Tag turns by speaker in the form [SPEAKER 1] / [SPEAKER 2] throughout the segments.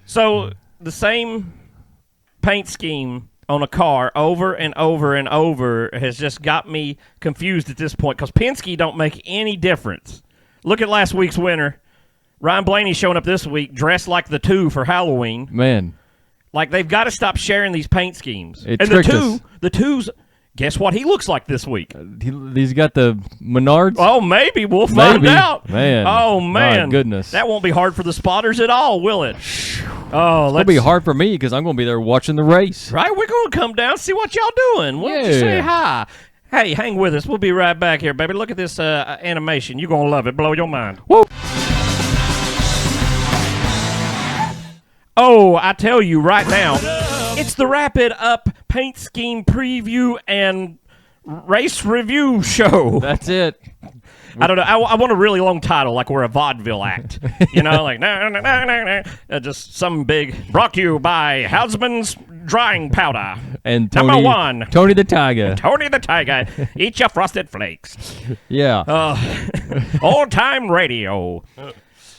[SPEAKER 1] So the same paint scheme on a car over and over and over has just got me confused at this point because Penske don't make any difference. Look at last week's winner. Ryan Blaney showing up this week dressed like the two for Halloween.
[SPEAKER 2] Man.
[SPEAKER 1] Like, they've got to stop sharing these paint schemes.
[SPEAKER 2] It
[SPEAKER 1] and
[SPEAKER 2] tricked us.
[SPEAKER 1] the two's, guess what he looks like this week?
[SPEAKER 2] He's got the Menards?
[SPEAKER 1] Oh, maybe. We'll find out.
[SPEAKER 2] Man.
[SPEAKER 1] Oh, man.
[SPEAKER 2] My goodness.
[SPEAKER 1] That won't be hard for the spotters at all, will it? Oh,
[SPEAKER 2] It's going to be hard for me because I'm going to be there watching the race.
[SPEAKER 1] Right? We're going to come down, see what y'all doing. Why don't you
[SPEAKER 2] Yeah.
[SPEAKER 1] say hi? Hey, hang with us. We'll be right back here, baby. Look at this animation. You're going to love it. Blow your mind.
[SPEAKER 2] Woo!
[SPEAKER 1] Oh, I tell you right now, it's the Wrap It Up Paint Scheme Preview and Race Review Show.
[SPEAKER 2] That's it.
[SPEAKER 1] I don't know. I want a really long title, like we're a vaudeville act. You know, like just some big. Brought to you by Houseman's Drying Powder.
[SPEAKER 2] And Tony,
[SPEAKER 1] Number one.
[SPEAKER 2] Tony the Tiger.
[SPEAKER 1] Tony the Tiger. Eat your Frosted Flakes.
[SPEAKER 2] Yeah.
[SPEAKER 1] Old-time radio.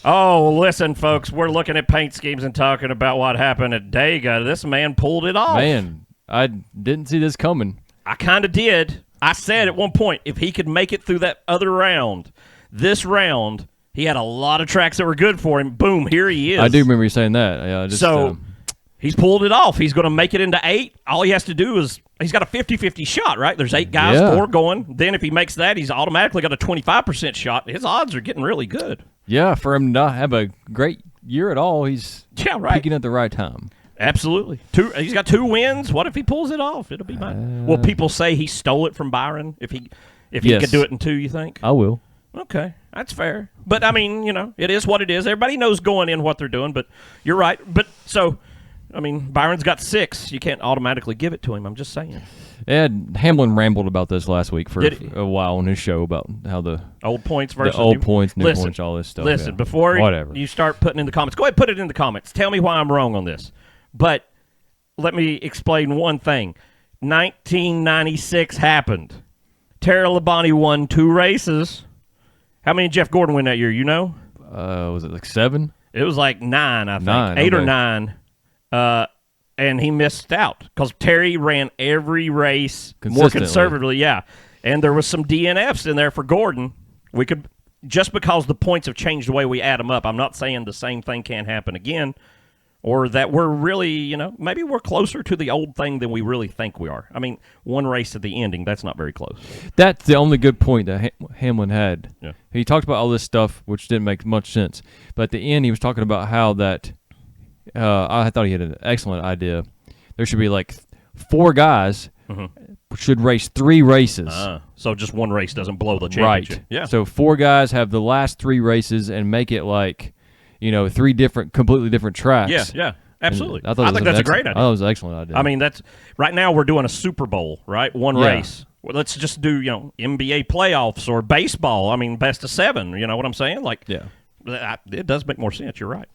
[SPEAKER 1] Oh, listen, folks. We're looking at paint schemes and talking about what happened at Dega. This man pulled it off.
[SPEAKER 2] Man, I didn't see this coming.
[SPEAKER 1] I kind of did. I said at one point, if he could make it through that other round, this round, he had a lot of tracks that were good for him. Boom, here he is.
[SPEAKER 2] I do remember you saying that. Yeah,
[SPEAKER 1] he's pulled it off. He's going to make it into 8. All he has to do is, he's got a 50-50 shot, right? There's 8 guys, 4 going. Then if he makes that, he's automatically got a 25% shot. His odds are getting really good.
[SPEAKER 2] Yeah, for him not have a great year at all, he's peaking at the right time.
[SPEAKER 1] Absolutely. He's got 2 wins. What if he pulls it off? It'll be mine. Will people say he stole it from Byron if he could do it in 2, you think?
[SPEAKER 2] I will.
[SPEAKER 1] Okay, that's fair. But, I mean, you know, it is what it is. Everybody knows going in what they're doing, but you're right. But, so, I mean, Byron's got 6. You can't automatically give it to him. I'm just saying.
[SPEAKER 2] Ed Hamlin rambled about this last week for a while on his show about how the
[SPEAKER 1] old points versus
[SPEAKER 2] new points, all this stuff.
[SPEAKER 1] Listen, before you start putting in the comments, go ahead and put it in the comments. Tell me why I'm wrong on this. But let me explain one thing. 1996 happened. Tara Labonte won 2 races. How many did Jeff Gordon win that year? You know?
[SPEAKER 2] Was it like 7?
[SPEAKER 1] It was like 9, I think.
[SPEAKER 2] 9,
[SPEAKER 1] 8 or 9. And he missed out because Terry ran every race more conservatively. Yeah. And there was some DNFs in there for Gordon. We could, just because the points have changed the way we add them up, I'm not saying the same thing can't happen again, or that we're really, you know, maybe we're closer to the old thing than we really think we are. I mean, 1 race at the ending, that's not very close.
[SPEAKER 2] That's the only good point that Hamlin had.
[SPEAKER 1] Yeah.
[SPEAKER 2] He talked about all this stuff, which didn't make much sense. But at the end, he was talking about how that I thought he had an excellent idea. There should be like 4 guys should race 3 races.
[SPEAKER 1] So just 1 race doesn't blow the championship.
[SPEAKER 2] Right.
[SPEAKER 1] Yeah.
[SPEAKER 2] So 4 guys have the last 3 races and make it like, you know, 3 completely different tracks.
[SPEAKER 1] Yeah, absolutely.
[SPEAKER 2] I
[SPEAKER 1] think that's a great idea.
[SPEAKER 2] I thought it was an excellent idea.
[SPEAKER 1] I mean, right now we're doing a Super Bowl, right? 1 race. Well, let's just do, you know, NBA playoffs or baseball. I mean, best of 7. You know what I'm saying? Like, it does make more sense. You're right.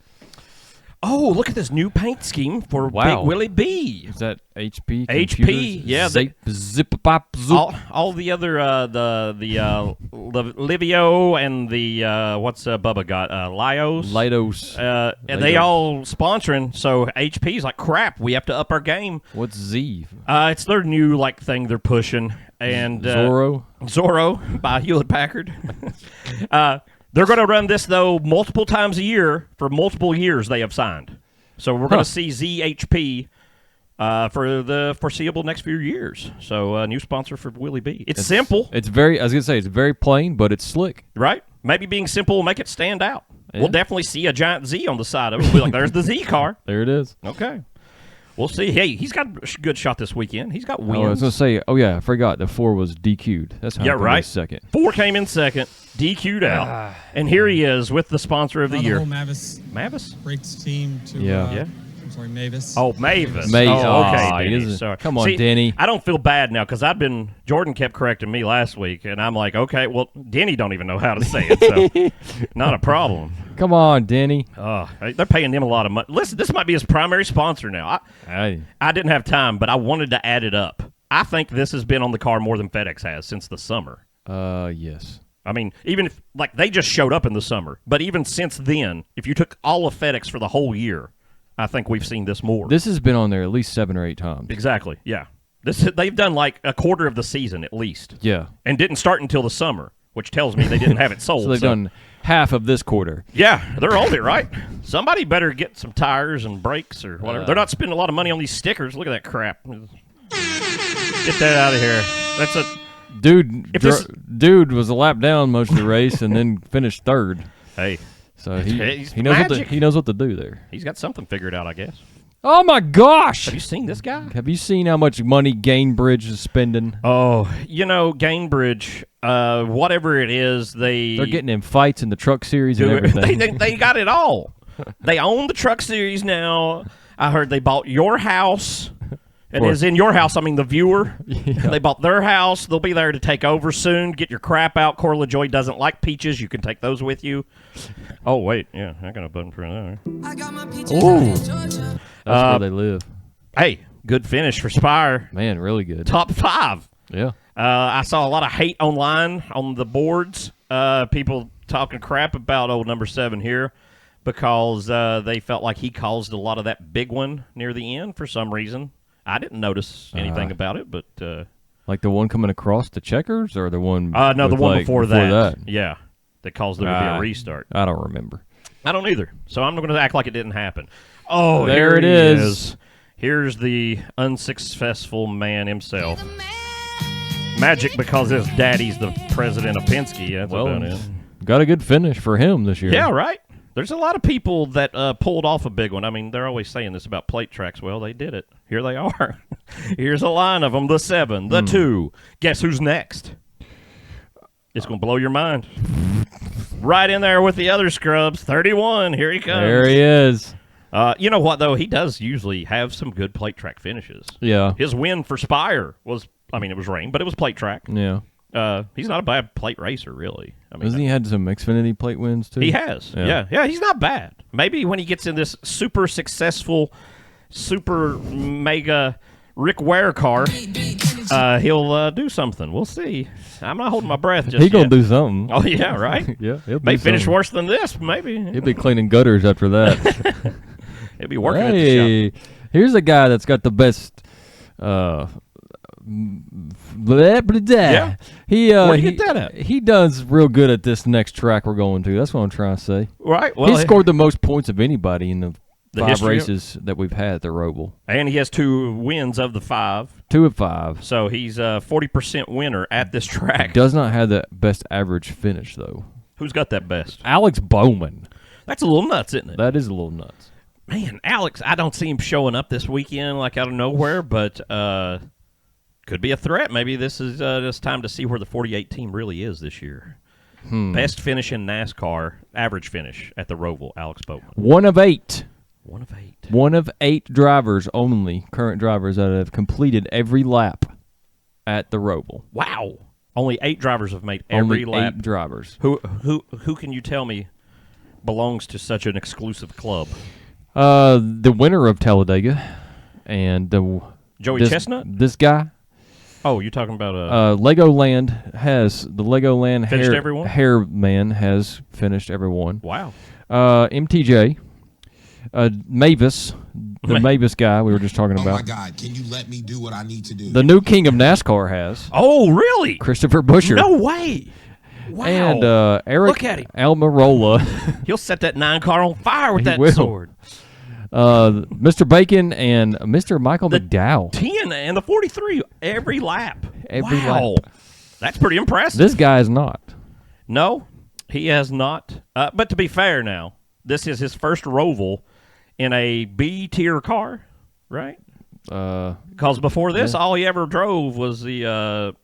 [SPEAKER 1] Oh, look at this new paint scheme for Big Willie B.
[SPEAKER 2] Is that HP?
[SPEAKER 1] HP, yeah.
[SPEAKER 2] Zip pop zoop.
[SPEAKER 1] All the other the Livio and the what's Bubba got? Lidos. And they all sponsoring. So HP's like, crap, we have to up our game.
[SPEAKER 2] What's Z?
[SPEAKER 1] It's their new thing they're pushing. And Zorro by Hewlett Packard. They're going to run this, though, multiple times a year for multiple years they have signed. So we're going to see ZHP for the foreseeable next few years. So a new sponsor for Willie B. It's simple.
[SPEAKER 2] I was going to say, it's very plain, but it's slick.
[SPEAKER 1] Right? Maybe being simple will make it stand out. Yeah. We'll definitely see a giant Z on the side of it. We'll be like, there's the Z car.
[SPEAKER 2] There it is.
[SPEAKER 1] Okay. We'll see. Hey, he's got a good shot this weekend. He's got wins.
[SPEAKER 2] I was going to say, I forgot the 4 was DQ'd. That's how he came second.
[SPEAKER 1] 4 came in second, DQ'd out. And here he is with the sponsor of the year.
[SPEAKER 3] Mavis? Breaks team to, I'm sorry, Mavis.
[SPEAKER 1] Oh, Mavis.
[SPEAKER 2] Okay.
[SPEAKER 1] Sorry.
[SPEAKER 2] Come on, Denny.
[SPEAKER 1] I don't feel bad now because Jordan kept correcting me last week, and I'm like, okay, well, Denny don't even know how to say it, so not a problem.
[SPEAKER 2] Come on, Denny.
[SPEAKER 1] They're paying him a lot of money. Listen, this might be his primary sponsor now. I didn't have time, but I wanted to add it up. I think this has been on the car more than FedEx has since the summer.
[SPEAKER 2] Yes.
[SPEAKER 1] I mean, even if, they just showed up in the summer, but even since then, if you took all of FedEx for the whole year, I think we've seen this more.
[SPEAKER 2] This has been on there at least 7 or 8 times.
[SPEAKER 1] Exactly, yeah. They've done like a quarter of the season at least.
[SPEAKER 2] Yeah.
[SPEAKER 1] And didn't start until the summer, which tells me they didn't have it sold.
[SPEAKER 2] So they've done half of this quarter.
[SPEAKER 1] Yeah, they're on it, right? Somebody better get some tires and brakes or whatever. They're not spending a lot of money on these stickers. Look at that crap. Get that out of here. That's a
[SPEAKER 2] dude was a lap down most of the race and then finished third.
[SPEAKER 1] Hey,
[SPEAKER 2] so he knows what to do there.
[SPEAKER 1] He's got something figured out, I guess.
[SPEAKER 2] Oh my gosh!
[SPEAKER 1] Have you seen this guy?
[SPEAKER 2] Have you seen how much money Gainbridge is spending?
[SPEAKER 1] Oh, Gainbridge, whatever it is, they're
[SPEAKER 2] getting in fights in the Truck Series and everything.
[SPEAKER 1] They got it all. They own the Truck Series now. I heard they bought your house. And as in your house, I mean the viewer. Yeah. They bought their house. They'll be there to take over soon. Get your crap out. Cora LaJoy doesn't like peaches. You can take those with you. Oh, wait. Yeah, I got a button for that.
[SPEAKER 2] Ooh. That's where they live.
[SPEAKER 1] Hey, good finish for Spire.
[SPEAKER 2] Man, really good.
[SPEAKER 1] Top 5.
[SPEAKER 2] Yeah.
[SPEAKER 1] I saw a lot of hate online on the boards. People talking crap about old number 7 here because they felt like he caused a lot of that big one near the end for some reason. I didn't notice anything about it, but
[SPEAKER 2] like the one coming across the checkers, or the one?
[SPEAKER 1] No, the one before that. Yeah, that caused there to be a restart.
[SPEAKER 2] I don't remember.
[SPEAKER 1] I don't either. So I'm going to act like it didn't happen. Oh,
[SPEAKER 2] there it is.
[SPEAKER 1] Here's the unsuccessful man himself. Magic because his daddy's the president of Penske. That's about it.
[SPEAKER 2] Got a good finish for him this year.
[SPEAKER 1] Yeah, right. There's a lot of people that pulled off a big one. I mean, they're always saying this about plate tracks. Well, they did it. Here they are. Here's a line of them. The 7, the 2. Guess who's next? It's going to blow your mind. Right in there with the other scrubs. 31. Here he comes.
[SPEAKER 2] There he is.
[SPEAKER 1] You know what, though? He does usually have some good plate track finishes.
[SPEAKER 2] Yeah.
[SPEAKER 1] His win for Spire was, it was rain, but it was plate track.
[SPEAKER 2] Yeah.
[SPEAKER 1] He's not a bad plate racer, really.
[SPEAKER 2] Hasn't he had some Xfinity plate wins, too?
[SPEAKER 1] He has. Yeah, he's not bad. Maybe when he gets in this super successful, super mega Rick Ware car, he'll do something. We'll see. I'm not holding my breath just yet.
[SPEAKER 2] He's going to do something.
[SPEAKER 1] Oh, yeah, right?
[SPEAKER 2] Yeah,
[SPEAKER 1] may finish worse than this, maybe.
[SPEAKER 2] He'll be cleaning gutters after that.
[SPEAKER 1] He'll be working at the shop.
[SPEAKER 2] Here's a guy that's got the best...
[SPEAKER 1] Yeah. Where'd you get that at?
[SPEAKER 2] He does real good at this next track we're going to. That's what I'm trying to say.
[SPEAKER 1] Right. Well,
[SPEAKER 2] he scored the most points of anybody in the 5 races that we've had at the Roval.
[SPEAKER 1] And he has 2 wins of the 5.
[SPEAKER 2] 2 of 5.
[SPEAKER 1] So he's a 40% winner at this track.
[SPEAKER 2] Does not have the best average finish, though.
[SPEAKER 1] Who's got that best?
[SPEAKER 2] Alex Bowman.
[SPEAKER 1] That's a little nuts, isn't it?
[SPEAKER 2] That is a little nuts.
[SPEAKER 1] Man, Alex, I don't see him showing up this weekend like out of nowhere, but could be a threat. Maybe this is just time to see where the 48 team really is this year. Best finish in NASCAR, average finish at the Roval, Alex Bowman.
[SPEAKER 2] 1 of 8.
[SPEAKER 1] 1 of 8.
[SPEAKER 2] 1 of 8 drivers only, current drivers that have completed every lap at the Roval.
[SPEAKER 1] Wow. Only 8 drivers have made every lap.
[SPEAKER 2] 8 drivers.
[SPEAKER 1] Who can you tell me belongs to such an exclusive club?
[SPEAKER 2] The winner of Talladega and
[SPEAKER 1] Joey Chestnut?
[SPEAKER 2] This guy.
[SPEAKER 1] Oh, you're talking about
[SPEAKER 2] Legoland Hair Man has finished every one.
[SPEAKER 1] Wow.
[SPEAKER 2] MTJ, Mavis, the Mavis guy we were just talking about.
[SPEAKER 4] Oh my God! Can you let me do what I need to do?
[SPEAKER 2] The new king of NASCAR has.
[SPEAKER 1] Oh, really?
[SPEAKER 2] Christopher Buescher.
[SPEAKER 1] No way. Wow.
[SPEAKER 2] And Eric
[SPEAKER 1] Look at him.
[SPEAKER 2] Almirola.
[SPEAKER 1] He'll set that 9 car on fire with that sword.
[SPEAKER 2] Mr. Bacon and Mr. Michael McDowell.
[SPEAKER 1] 10 and the 43 every lap.
[SPEAKER 2] Every lap.
[SPEAKER 1] That's pretty impressive.
[SPEAKER 2] This guy is not.
[SPEAKER 1] No, he has not. But to be fair now, this is his first Roval in a B-tier car, right? Because before this, all he ever drove was the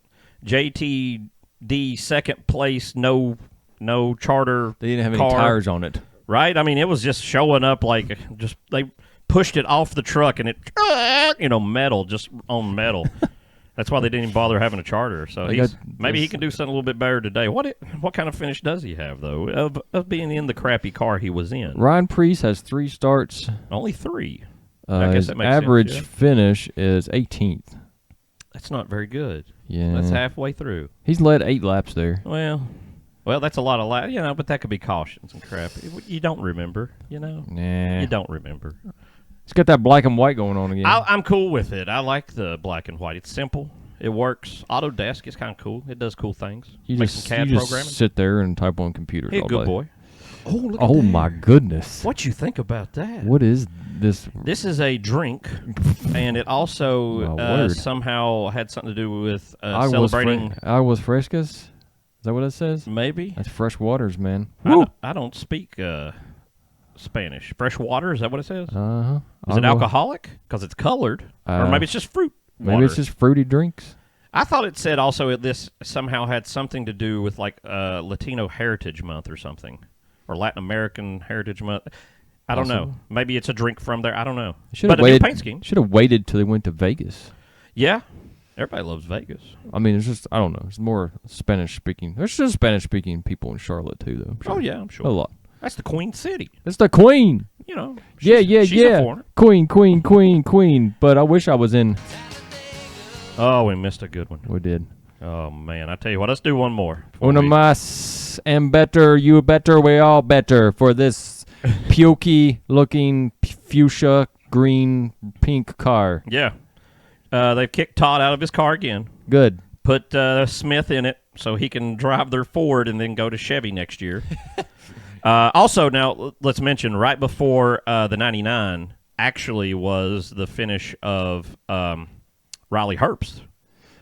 [SPEAKER 1] JTD second place, no charter.
[SPEAKER 2] They didn't have
[SPEAKER 1] car.
[SPEAKER 2] any tires on it.
[SPEAKER 1] Right? I mean, it was just showing up like they pushed it off the truck and it, metal, just on metal. That's why they didn't even bother having a charter. So maybe he can do something a little bit better today. What kind of finish does he have, though, of being in the crappy car he was in?
[SPEAKER 2] Ryan Preece has 3 starts.
[SPEAKER 1] Only 3. I guess that makes
[SPEAKER 2] average
[SPEAKER 1] sense,
[SPEAKER 2] finish is 18th.
[SPEAKER 1] That's not very good.
[SPEAKER 2] Yeah.
[SPEAKER 1] That's halfway through.
[SPEAKER 2] He's led 8 laps there.
[SPEAKER 1] Well, that's a lot of but that could be cautions and crap. You don't remember,
[SPEAKER 2] Nah.
[SPEAKER 1] You don't remember.
[SPEAKER 2] It's got that black and white going on again.
[SPEAKER 1] I'm cool with it. I like the black and white. It's simple. It works. Autodesk is kind of cool. It does cool things.
[SPEAKER 2] You
[SPEAKER 1] Make
[SPEAKER 2] just,
[SPEAKER 1] some CAD
[SPEAKER 2] you just
[SPEAKER 1] programming.
[SPEAKER 2] sit there and type on computers
[SPEAKER 1] Hey,
[SPEAKER 2] all
[SPEAKER 1] good
[SPEAKER 2] day.
[SPEAKER 1] boy. Oh, look at
[SPEAKER 2] Oh
[SPEAKER 1] that.
[SPEAKER 2] my goodness!
[SPEAKER 1] What you think about that?
[SPEAKER 2] What is this?
[SPEAKER 1] This is a drink, and it also
[SPEAKER 2] My word.
[SPEAKER 1] somehow had something to do with celebrating.
[SPEAKER 2] Aguas frescas. Is that what it says?
[SPEAKER 1] Maybe.
[SPEAKER 2] That's fresh waters, man.
[SPEAKER 1] I don't speak Spanish. Fresh water, is that what it says?
[SPEAKER 2] Uh-huh.
[SPEAKER 1] Is it alcoholic? Because it's colored. Or maybe it's just fruit water.
[SPEAKER 2] Maybe it's just fruity drinks.
[SPEAKER 1] I thought it said also this somehow had something to do with like Latino Heritage Month or something. Or Latin American Heritage Month. I don't know. Maybe it's a drink from there. I don't know. But a new paint scheme.
[SPEAKER 2] Should have waited till they went to Vegas.
[SPEAKER 1] Yeah. Everybody loves Vegas.
[SPEAKER 2] I mean, it's just, I don't know. It's more Spanish-speaking. There's just Spanish-speaking people in Charlotte, too, though.
[SPEAKER 1] Oh, yeah, I'm sure.
[SPEAKER 2] A lot.
[SPEAKER 1] That's the Queen City.
[SPEAKER 2] It's the Queen.
[SPEAKER 1] You know.
[SPEAKER 2] She's
[SPEAKER 1] a foreigner.
[SPEAKER 2] Queen. But I wish I was in.
[SPEAKER 1] Oh, we missed a good one.
[SPEAKER 2] We did.
[SPEAKER 1] Oh, man. I tell you what, let's do one more.
[SPEAKER 2] Una más am better, you better, we all better for this pukey-looking fuchsia green pink car.
[SPEAKER 1] Yeah. They've kicked Todd out of his car again.
[SPEAKER 2] Good.
[SPEAKER 1] Put Smith in it so he can drive their Ford and then go to Chevy next year. Also, now, let's mention, right before the 99 actually was the finish of Riley Herbst.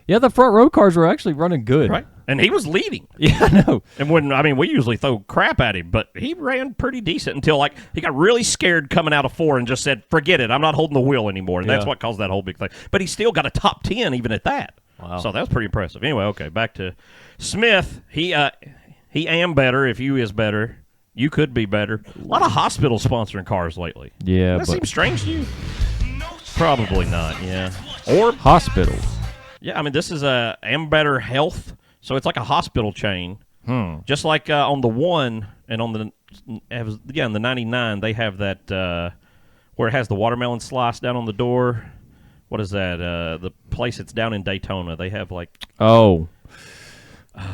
[SPEAKER 2] Yeah, the front row cars were actually running good.
[SPEAKER 1] Right. And he was leading.
[SPEAKER 2] Yeah, I know.
[SPEAKER 1] And we usually throw crap at him, but he ran pretty decent until, like, he got really scared coming out of 4 and just said, forget it, I'm not holding the wheel anymore. And that's what caused that whole big thing. But he still got a top 10 even at that.
[SPEAKER 2] Wow.
[SPEAKER 1] So that was pretty impressive. Anyway, okay, back to Smith. He am better if you is better. You could be better. A lot of hospitals sponsoring cars lately.
[SPEAKER 2] Yeah,
[SPEAKER 1] That seems strange to you? Probably not, yeah. Or
[SPEAKER 2] hospitals.
[SPEAKER 1] yeah, I mean, this is Am Better Health, so it's like a hospital chain. Just like on the 1 and on the in the 99, they have that where it has the watermelon slice down on the door. What is that? The place that's down in Daytona. They have like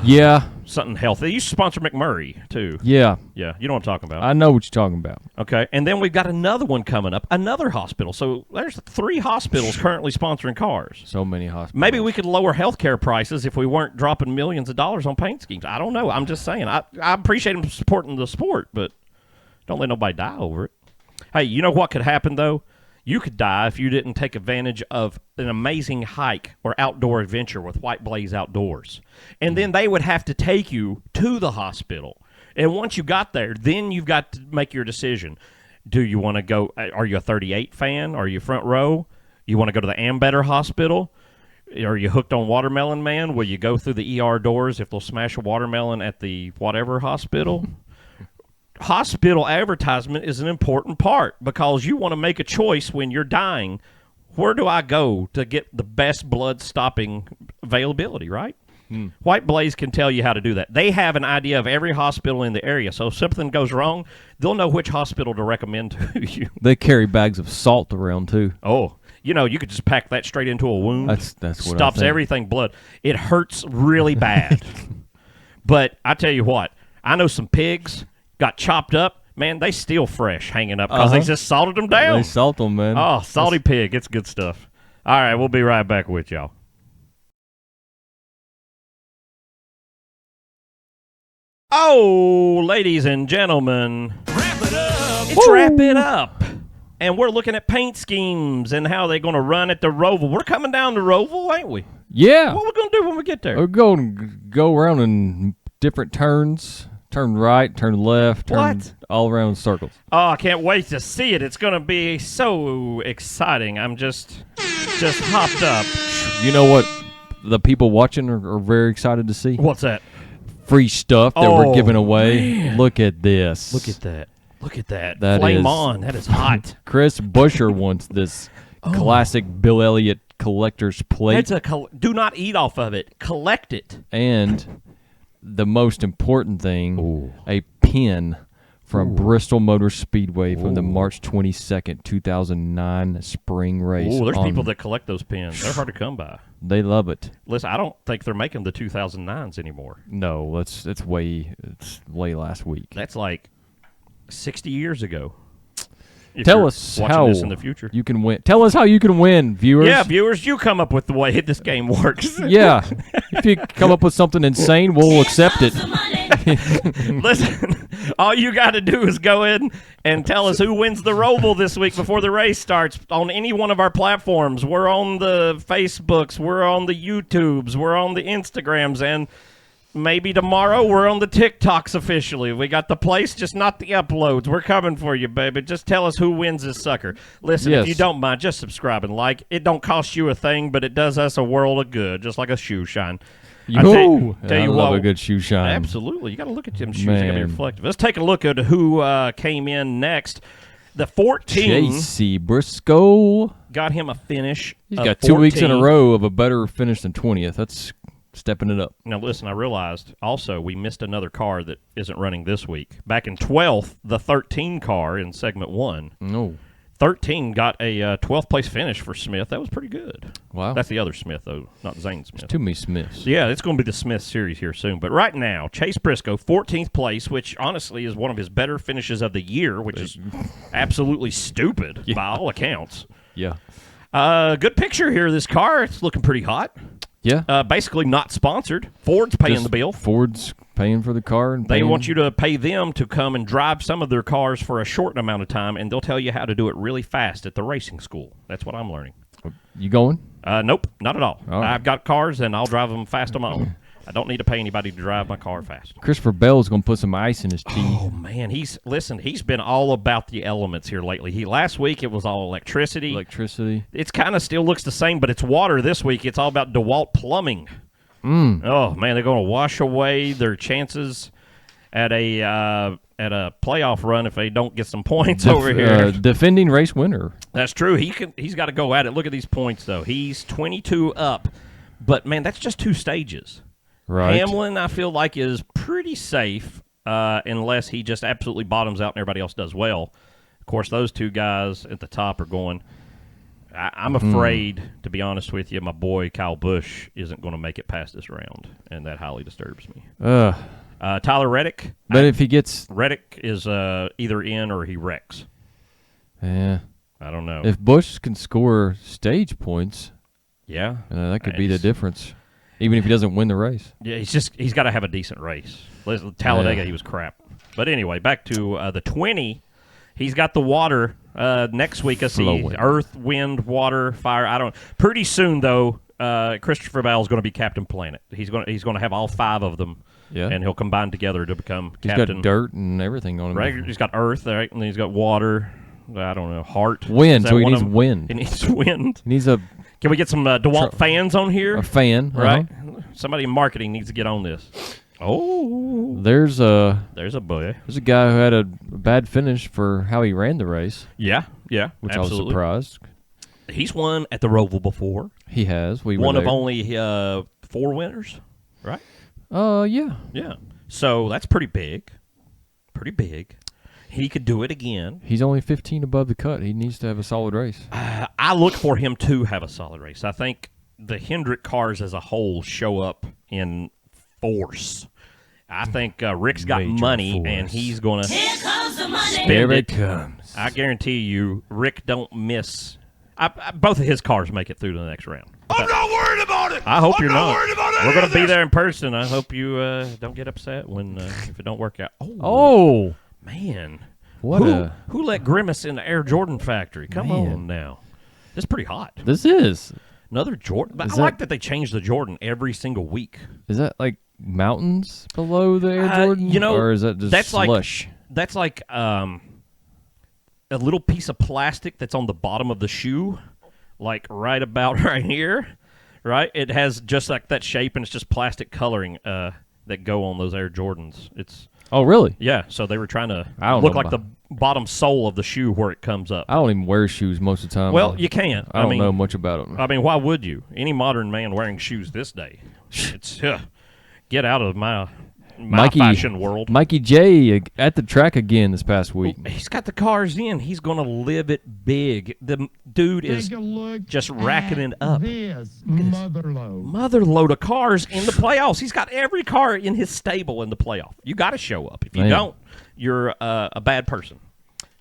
[SPEAKER 2] yeah,
[SPEAKER 1] something health. They used to sponsor McMurray too.
[SPEAKER 2] yeah.
[SPEAKER 1] Yeah, you know what I'm talking about.
[SPEAKER 2] I know what you're talking about.
[SPEAKER 1] Okay, and then we've got another one coming up, another hospital. So there's 3 hospitals currently sponsoring cars.
[SPEAKER 2] So many hospitals.
[SPEAKER 1] Maybe we could lower healthcare prices if we weren't dropping millions of dollars on paint schemes. I don't know. I'm just saying. I appreciate them supporting the sport, but don't let nobody die over it. Hey, you know what could happen, though? You could die if you didn't take advantage of an amazing hike or outdoor adventure with White Blaze Outdoors. And then they would have to take you to the hospital. And once you got there, then you've got to make your decision. Do you want to go? Are you a 38 fan? Are you front row? You want to go to the Am Better Hospital? Are you hooked on Watermelon Man? Will you go through the ER doors if they'll smash a watermelon at the whatever hospital? Hospital advertisement is an important part because you want to make a choice when you're dying. Where do I go to get the best blood-stopping availability, right? White Blaze can tell you how to do that. They have an idea of every hospital in the area, so if something goes wrong, they'll know which hospital to recommend to you.
[SPEAKER 2] They carry bags of salt around, too.
[SPEAKER 1] Oh, you could just pack that straight into a wound.
[SPEAKER 2] That's what
[SPEAKER 1] Stops
[SPEAKER 2] I think.
[SPEAKER 1] everything blood. It hurts really bad. But I tell you what, I know some pigs got chopped up. Man, they still fresh hanging up because they just salted them down.
[SPEAKER 2] They salt them, man.
[SPEAKER 1] Oh, salty pig. It's good stuff. All right, we'll be right back with y'all. Oh, ladies and gentlemen, it's Wrap It Up. And we're looking at paint schemes and how they're going to run at the Roval. We're coming down to Roval, ain't we?
[SPEAKER 2] Yeah.
[SPEAKER 1] What are we going to do when we get there?
[SPEAKER 2] We're going to go around in different turns. Turn right, turn left, turn all around in circles.
[SPEAKER 1] Oh, I can't wait to see it. It's going to be so exciting. I'm just hopped up.
[SPEAKER 2] You know what the people watching are very excited to see?
[SPEAKER 1] What's that?
[SPEAKER 2] Free stuff that we're giving away.
[SPEAKER 1] Man.
[SPEAKER 2] Look at this.
[SPEAKER 1] Look at that. Look at that.
[SPEAKER 2] That
[SPEAKER 1] Flame
[SPEAKER 2] is-
[SPEAKER 1] on. That is hot.
[SPEAKER 2] Chris Busher wants this classic Bill Elliott collector's plate.
[SPEAKER 1] Do not eat off of it. Collect it.
[SPEAKER 2] And the most important thing, a pin from Bristol Motor Speedway from the March 22nd, 2009 spring race.
[SPEAKER 1] Oh, there's people that collect those pins. They're hard to come by.
[SPEAKER 2] They love it.
[SPEAKER 1] Listen, I don't think they're making the 2009s anymore.
[SPEAKER 2] No, it's way last week.
[SPEAKER 1] That's like 60 years ago.
[SPEAKER 2] Tell us how
[SPEAKER 1] this in the future.
[SPEAKER 2] you can win. Tell us how you can win, viewers.
[SPEAKER 1] Yeah, viewers, you come up with the way this game works.
[SPEAKER 2] Yeah. If you come up with something insane, we'll accept it.
[SPEAKER 1] Listen, all you got to do is go in and tell us who wins the Roval this week before the race starts on any one of our platforms. We're on the Facebooks, we're on the YouTubes, we're on the Instagrams, and maybe tomorrow we're on the TikToks officially. We got the place, just not the uploads. We're coming for you, baby. Just tell us who wins this sucker. Listen, if you don't mind, just subscribe and like. It don't cost you a thing, but it does us a world of good, just like a shoe shine.
[SPEAKER 2] I love a good shoe shine.
[SPEAKER 1] Absolutely. You got to look at them shoes. They got to be reflective. Let's take a look at who came in next. The 14.
[SPEAKER 2] J.C. Briscoe.
[SPEAKER 1] Got him a finish.
[SPEAKER 2] He's got 2 weeks in a row of a better finish than 20th. That's stepping it up.
[SPEAKER 1] Now, listen, I realized also we missed another car that isn't running this week. Back in 12th, the 13 car in segment 1.
[SPEAKER 2] No.
[SPEAKER 1] 13 got a 12th place finish for Smith. That was pretty good.
[SPEAKER 2] Wow.
[SPEAKER 1] That's the other Smith, though, not Zane Smith.
[SPEAKER 2] There's too many Smiths.
[SPEAKER 1] Yeah, it's going to be the Smith series here soon. But right now, Chase Briscoe, 14th place, which honestly is one of his better finishes of the year, which is absolutely stupid by all accounts.
[SPEAKER 2] Yeah.
[SPEAKER 1] Good picture here of this car. It's looking pretty hot.
[SPEAKER 2] Yeah.
[SPEAKER 1] Basically not sponsored. Ford's paying the bill.
[SPEAKER 2] Ford's paying for the car. And
[SPEAKER 1] they want you to pay them to come and drive some of their cars for a short amount of time, and they'll tell you how to do it really fast at the racing school. That's what I'm learning.
[SPEAKER 2] You going?
[SPEAKER 1] Nope, not at all.
[SPEAKER 2] Right.
[SPEAKER 1] I've got cars, and I'll drive them fast on my own. I don't need to pay anybody to drive my car fast.
[SPEAKER 2] Christopher Bell's going to put some ice in his tea.
[SPEAKER 1] Oh, man. He's been all about the elements here lately. Last week, it was all electricity. It's kind of still looks the same, but it's water this week. It's all about DeWalt plumbing. Oh, man, they're going to wash away their chances at a playoff run if they don't get some points over here.
[SPEAKER 2] Defending race winner.
[SPEAKER 1] That's true. He's got to go at it. Look at these points, though. He's 22 up. But, man, that's just 2 stages.
[SPEAKER 2] Right.
[SPEAKER 1] Hamlin, I feel like, is pretty safe unless he just absolutely bottoms out and everybody else does well. Of course, those 2 guys at the top are going. I'm afraid, to be honest with you, my boy Kyle Busch isn't going to make it past this round, and that highly disturbs me. Tyler Reddick.
[SPEAKER 2] But if he gets...
[SPEAKER 1] Reddick is either in or he wrecks.
[SPEAKER 2] Yeah.
[SPEAKER 1] I don't know.
[SPEAKER 2] If Busch can score stage points,
[SPEAKER 1] yeah,
[SPEAKER 2] that could be the difference. Even if he doesn't win the race.
[SPEAKER 1] Yeah, he's got to have a decent race. Talladega, he was crap. But anyway, back to the 20. He's got the water next week. I see earth, wind, water, fire. Pretty soon though, Christopher Bell is going to be Captain Planet. He's going to have all 5 of them. Yeah. And he'll combine together to become captain.
[SPEAKER 2] He's got dirt and everything on him.
[SPEAKER 1] Right. He's got earth, right? And then he's got water. I don't know, heart.
[SPEAKER 2] Wind. So he needs wind.
[SPEAKER 1] He needs wind.
[SPEAKER 2] He needs a.
[SPEAKER 1] Can we get some DeWalt fans on here?
[SPEAKER 2] A fan,
[SPEAKER 1] right? Somebody in marketing needs to get on this. Oh,
[SPEAKER 2] there's a
[SPEAKER 1] boy.
[SPEAKER 2] There's a guy who had a bad finish for how he ran the race.
[SPEAKER 1] Yeah,
[SPEAKER 2] which
[SPEAKER 1] absolutely.
[SPEAKER 2] I was surprised.
[SPEAKER 1] He's won at the Roval before.
[SPEAKER 2] He has.
[SPEAKER 1] One of only 4 winners, right?
[SPEAKER 2] Yeah.
[SPEAKER 1] So that's pretty big. Pretty big. He could do it again.
[SPEAKER 2] He's only 15 above the cut. He needs to have a solid race.
[SPEAKER 1] I look for him to have a solid race. I think the Hendrick cars as a whole show up in force. I think Rick's got money, and he's going to spend
[SPEAKER 2] Here it comes.
[SPEAKER 1] I guarantee you, Rick don't miss. Both of his cars make it through to the next round.
[SPEAKER 4] I'm not worried about it.
[SPEAKER 1] I hope you're not.
[SPEAKER 4] Worried about
[SPEAKER 1] We're going to be there in person. I hope you don't get upset when if it don't work out.
[SPEAKER 2] Oh.
[SPEAKER 1] Man, who let Grimace in the Air Jordan factory? Come on now, this is pretty hot.
[SPEAKER 2] This is
[SPEAKER 1] another Jordan. But I like that they change the Jordan every single week.
[SPEAKER 2] Is that like mountains below the Air Jordan? Or is that just slush?
[SPEAKER 1] That's like a little piece of plastic that's on the bottom of the shoe, like right about right here. Right, it has just like that shape, and it's just plastic coloring that go on those Air Jordans. It's
[SPEAKER 2] Oh, really?
[SPEAKER 1] Yeah, so they were trying to look like the bottom sole of the shoe where it comes up.
[SPEAKER 2] I don't even wear shoes most of the time.
[SPEAKER 1] Well, you can't.
[SPEAKER 2] I don't know much about them.
[SPEAKER 1] I mean, why would you? Any modern man wearing shoes this day. It's get out of my fashion world.
[SPEAKER 2] Mikey J at the track again this past week.
[SPEAKER 1] Well, he's got the cars in. He's going to live it big. The dude is just racking it up. Mother load of cars in the playoffs. He's got every car in his stable in the playoff. You got to show up. If you don't, you're a bad person.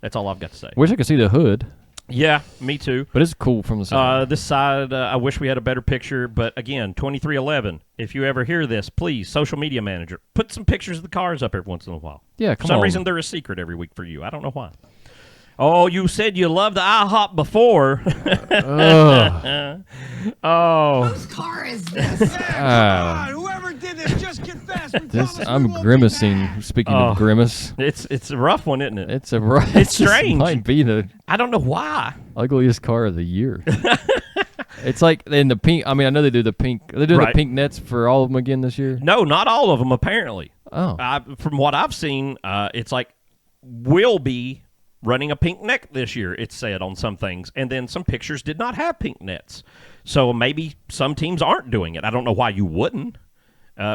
[SPEAKER 1] That's all I've got to say.
[SPEAKER 2] Wish I could see the hood.
[SPEAKER 1] Yeah, me too.
[SPEAKER 2] But it's cool from the side.
[SPEAKER 1] This side, I wish we had a better picture. But again, 2311. If you ever hear this, please, social media manager, put some pictures of the cars up every once in a while.
[SPEAKER 2] Yeah,
[SPEAKER 1] For some reason, they're a secret every week for you. I don't know why. Oh, you said you loved the IHOP before. Oh.
[SPEAKER 5] Whose car is this?
[SPEAKER 3] Whoever did this, just get fast.
[SPEAKER 2] I'm grimacing. Speaking of grimace,
[SPEAKER 1] It's a rough one, isn't it?
[SPEAKER 2] it's a rough.
[SPEAKER 1] It's strange.
[SPEAKER 2] Might be the
[SPEAKER 1] I don't know why.
[SPEAKER 2] ugliest car of the year. It's like in the pink. I mean, I know they do the pink. They do the pink nets for all of them again this year.
[SPEAKER 1] No, not all of them, apparently.
[SPEAKER 2] Oh,
[SPEAKER 1] From what I've seen, it's like will be running a pink net this year, it's said on some things. And then some pictures did not have pink nets. So maybe some teams aren't doing it. I don't know why you wouldn't.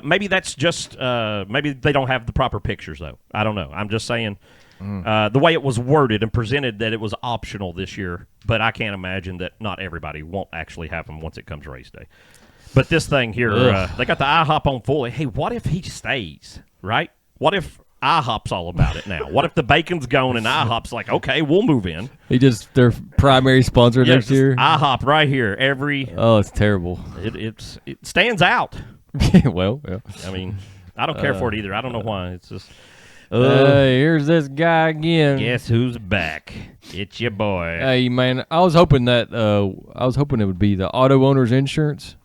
[SPEAKER 1] Maybe that's just maybe they don't have the proper pictures, though. I don't know. I'm just saying the way it was worded and presented that it was optional this year. But I can't imagine that not everybody won't actually have them once it comes race day. But this thing here, they got the IHOP on full. Hey, what if he stays, right? What if IHOP's all about it now? What if the bacon's gone and IHOP's like, okay, we'll move in?
[SPEAKER 2] he just their primary sponsor next year.
[SPEAKER 1] IHOP right here.
[SPEAKER 2] Oh, it's terrible.
[SPEAKER 1] It stands out.
[SPEAKER 2] well, yeah.
[SPEAKER 1] I mean, I don't care for it either. I don't know why. It's just.
[SPEAKER 2] Here's this guy again.
[SPEAKER 1] Guess who's back? It's your boy.
[SPEAKER 2] Hey man, I was hoping it would be the auto owners insurance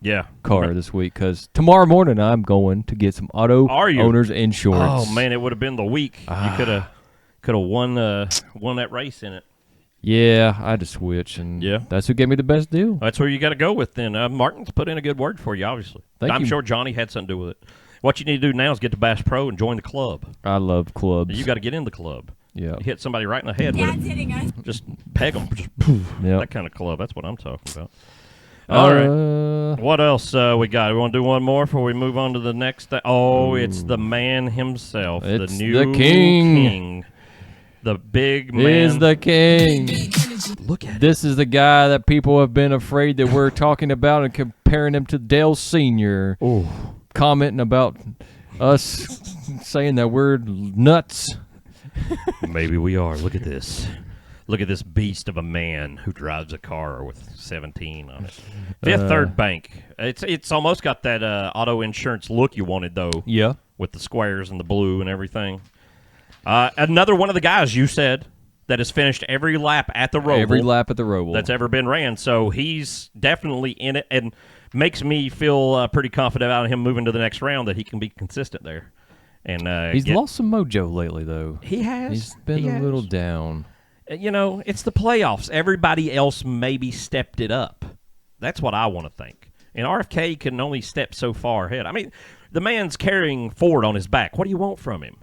[SPEAKER 2] car this week because tomorrow morning I'm going to get some auto owners insurance.
[SPEAKER 1] Oh man, it would have been the week. You could have won that race in it.
[SPEAKER 2] Yeah, I had to switch, and that's who gave me the best deal.
[SPEAKER 1] That's where you got to go with then. Martin's put in a good word for you, obviously. I'm sure Johnny had something to do with it. What you need to do now is get to Bass Pro and join the club.
[SPEAKER 2] I love clubs.
[SPEAKER 1] You got to get in the club.
[SPEAKER 2] Yeah.
[SPEAKER 1] You hit somebody right in the head with it. Just peg them. Just poof. Yep. That kind of club. That's what I'm talking about. All right. What else we got? We want to do one more before we move on to the next thing? Oh, it's the man himself.
[SPEAKER 2] It's
[SPEAKER 1] the new
[SPEAKER 2] the king.
[SPEAKER 1] The big man.
[SPEAKER 2] Is the king.
[SPEAKER 1] Look at
[SPEAKER 2] This is the guy that people have been afraid that we're talking about and comparing him to Dale Sr.
[SPEAKER 1] Oh.
[SPEAKER 2] Commenting about us saying that we're nuts.
[SPEAKER 1] Maybe we are. Look at this. Look at this beast of a man who drives a car with 17 on it. Fifth Third Bank. It's almost got that auto insurance look you wanted, though.
[SPEAKER 2] Yeah.
[SPEAKER 1] With the squares and the blue and everything. Another one of the guys you said that has finished every lap at the Roval.
[SPEAKER 2] Every lap at the Roval.
[SPEAKER 1] That's ever been ran. So he's definitely in it and makes me feel pretty confident about him moving to the next round that he can be consistent there. And
[SPEAKER 2] he's lost some mojo lately, though.
[SPEAKER 1] He has.
[SPEAKER 2] He's been a little down.
[SPEAKER 1] You know, it's the playoffs. Everybody else maybe stepped it up. That's what I want to think. And RFK can only step so far ahead. I mean, the man's carrying Ford on his back. What do you want from him?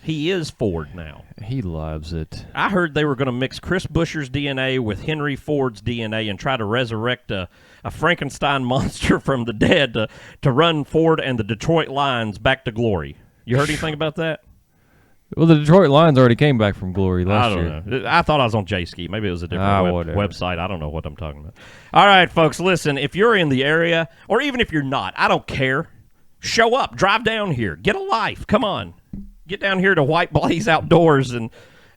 [SPEAKER 1] He is Ford now.
[SPEAKER 2] He loves it.
[SPEAKER 1] I heard they were going to mix Chris Buescher's DNA with Henry Ford's DNA and try to resurrect a Frankenstein monster from the dead to run Ford and the Detroit Lions back to glory. You heard anything about that?
[SPEAKER 2] Well, the Detroit Lions already came back from glory last year.
[SPEAKER 1] I don't know. I thought I was on J-Ski. Maybe it was a different website. I don't know what I'm talking about. All right, folks, listen. If you're in the area, or even if you're not, I don't care. Show up. Drive down here. Get a life. Come on. Get down here to White Blaze Outdoors and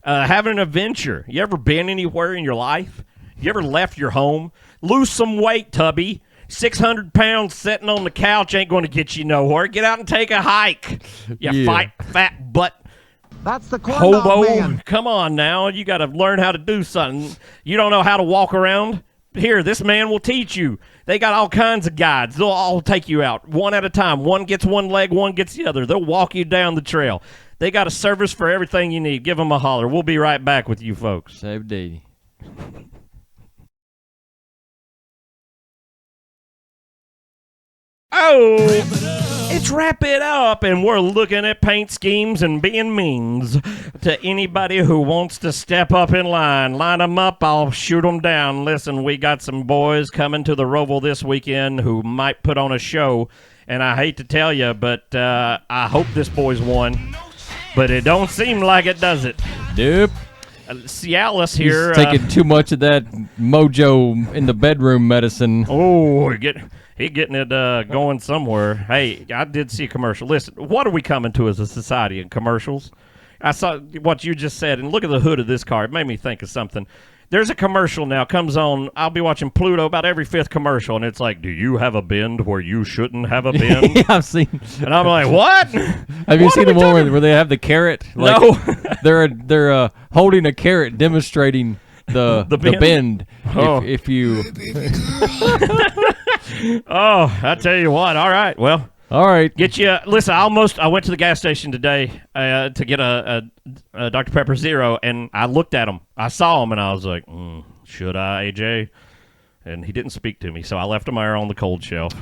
[SPEAKER 1] have an adventure. You ever been anywhere in your life? You ever left your home? Lose some weight, Tubby. 600 pounds sitting on the couch ain't going to get you nowhere. Get out and take a hike. You fat butt.
[SPEAKER 5] That's the corn
[SPEAKER 1] hobo.
[SPEAKER 5] dog man.
[SPEAKER 1] Come on now. You got to learn how to do something. You don't know how to walk around? Here, this man will teach you. They got all kinds of guides. They'll all take you out one at a time. One gets one leg, one gets the other. They'll walk you down the trail. They got a service for everything you need. Give them a holler. We'll be right back with you folks.
[SPEAKER 2] Save Dee.
[SPEAKER 1] Oh, it's Wrap It Up, and we're looking at paint schemes and being means to anybody who wants to step up in line. Line them up, I'll shoot them down. Listen, we got some boys coming to the Roval this weekend who might put on a show, and I hate to tell you, but I hope this boy's won, but it don't seem like it, does it?
[SPEAKER 2] Nope.
[SPEAKER 1] Cialis here.
[SPEAKER 2] He's taking too much of that mojo in the bedroom medicine.
[SPEAKER 1] Oh, he getting it going somewhere. Hey, I did see a commercial. Listen, what are we coming to as a society in commercials? I saw what you just said, and look at the hood of this car. It made me think of something. There's a commercial now, comes on, I'll be watching Pluto about every 5th commercial, and it's like, do you have a bend where you shouldn't have a bend?
[SPEAKER 2] Yeah, I've seen.
[SPEAKER 1] And I'm like, what?
[SPEAKER 2] Have you seen the one where they have the carrot? Like,
[SPEAKER 1] No.
[SPEAKER 2] they're holding a carrot demonstrating the bend.
[SPEAKER 1] Oh.
[SPEAKER 2] If you...
[SPEAKER 1] Oh, I tell you what. All right, well.
[SPEAKER 2] All right.
[SPEAKER 1] Get you. Listen, I went to the gas station today to get a Dr. Pepper Zero, and I looked at him. I saw him, and I was like, should I, AJ? And he didn't speak to me, so I left him there on the cold shelf.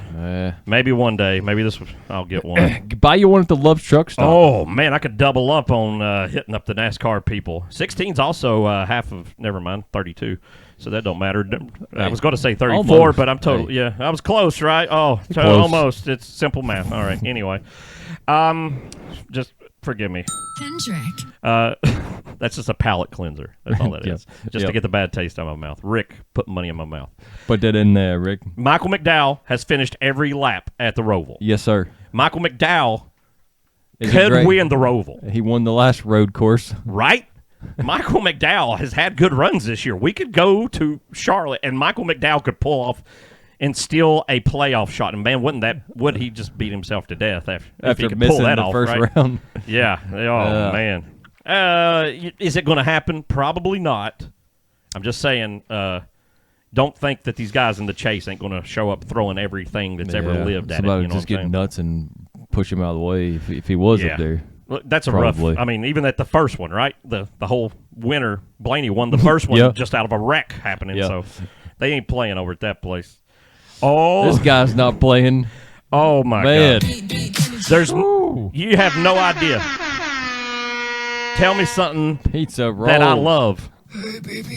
[SPEAKER 1] Maybe one day. Maybe I'll get one.
[SPEAKER 2] Buy you one at the Love's Truck Stop.
[SPEAKER 1] Oh, man, I could double up on hitting up the NASCAR people. 16's also half of, never mind, 32. So that don't matter. I was going to say 34,
[SPEAKER 2] almost.
[SPEAKER 1] but I'm totally, yeah, I was close, right? Oh, so
[SPEAKER 2] Close.
[SPEAKER 1] almost. It's simple math. All right, anyway. Just forgive me.
[SPEAKER 6] Kendrick.
[SPEAKER 1] That's just a palate cleanser. That's all that
[SPEAKER 2] Yep.
[SPEAKER 1] is. Just to get the bad taste out of my mouth. Rick put money in my mouth.
[SPEAKER 2] Put that in there, Rick.
[SPEAKER 1] Michael McDowell has finished every lap at the Roval.
[SPEAKER 2] Yes, sir.
[SPEAKER 1] Michael McDowell
[SPEAKER 2] Is he
[SPEAKER 1] could
[SPEAKER 2] great?
[SPEAKER 1] win the Roval,
[SPEAKER 2] He won the last road course.
[SPEAKER 1] right? Michael McDowell has had good runs this year. We could go to Charlotte, and Michael McDowell could pull off and steal a playoff shot. And, man, would he just beat himself to death if he could
[SPEAKER 2] missing
[SPEAKER 1] pull that
[SPEAKER 2] the
[SPEAKER 1] off,
[SPEAKER 2] first
[SPEAKER 1] right?
[SPEAKER 2] round.
[SPEAKER 1] Yeah. Oh, man. Is it going to happen? Probably not. I'm just saying, don't think that these guys in the chase ain't going to show up throwing everything that's ever lived at it.
[SPEAKER 2] Somebody
[SPEAKER 1] You know
[SPEAKER 2] just
[SPEAKER 1] what I'm
[SPEAKER 2] get
[SPEAKER 1] saying?
[SPEAKER 2] nuts and push him out of the way if he was
[SPEAKER 1] Yeah.
[SPEAKER 2] up there.
[SPEAKER 1] Look, that's a
[SPEAKER 2] Probably.
[SPEAKER 1] rough. I mean, even at the first one, right? The whole winner, Blaney won the first one
[SPEAKER 2] Yeah.
[SPEAKER 1] just out of a wreck happening.
[SPEAKER 2] Yeah.
[SPEAKER 1] So they ain't playing over at that place. Oh,
[SPEAKER 2] This guy's not playing.
[SPEAKER 1] oh my
[SPEAKER 2] Man.
[SPEAKER 1] God! There's you have no idea. Tell me something
[SPEAKER 2] Pizza roll.
[SPEAKER 1] that I love.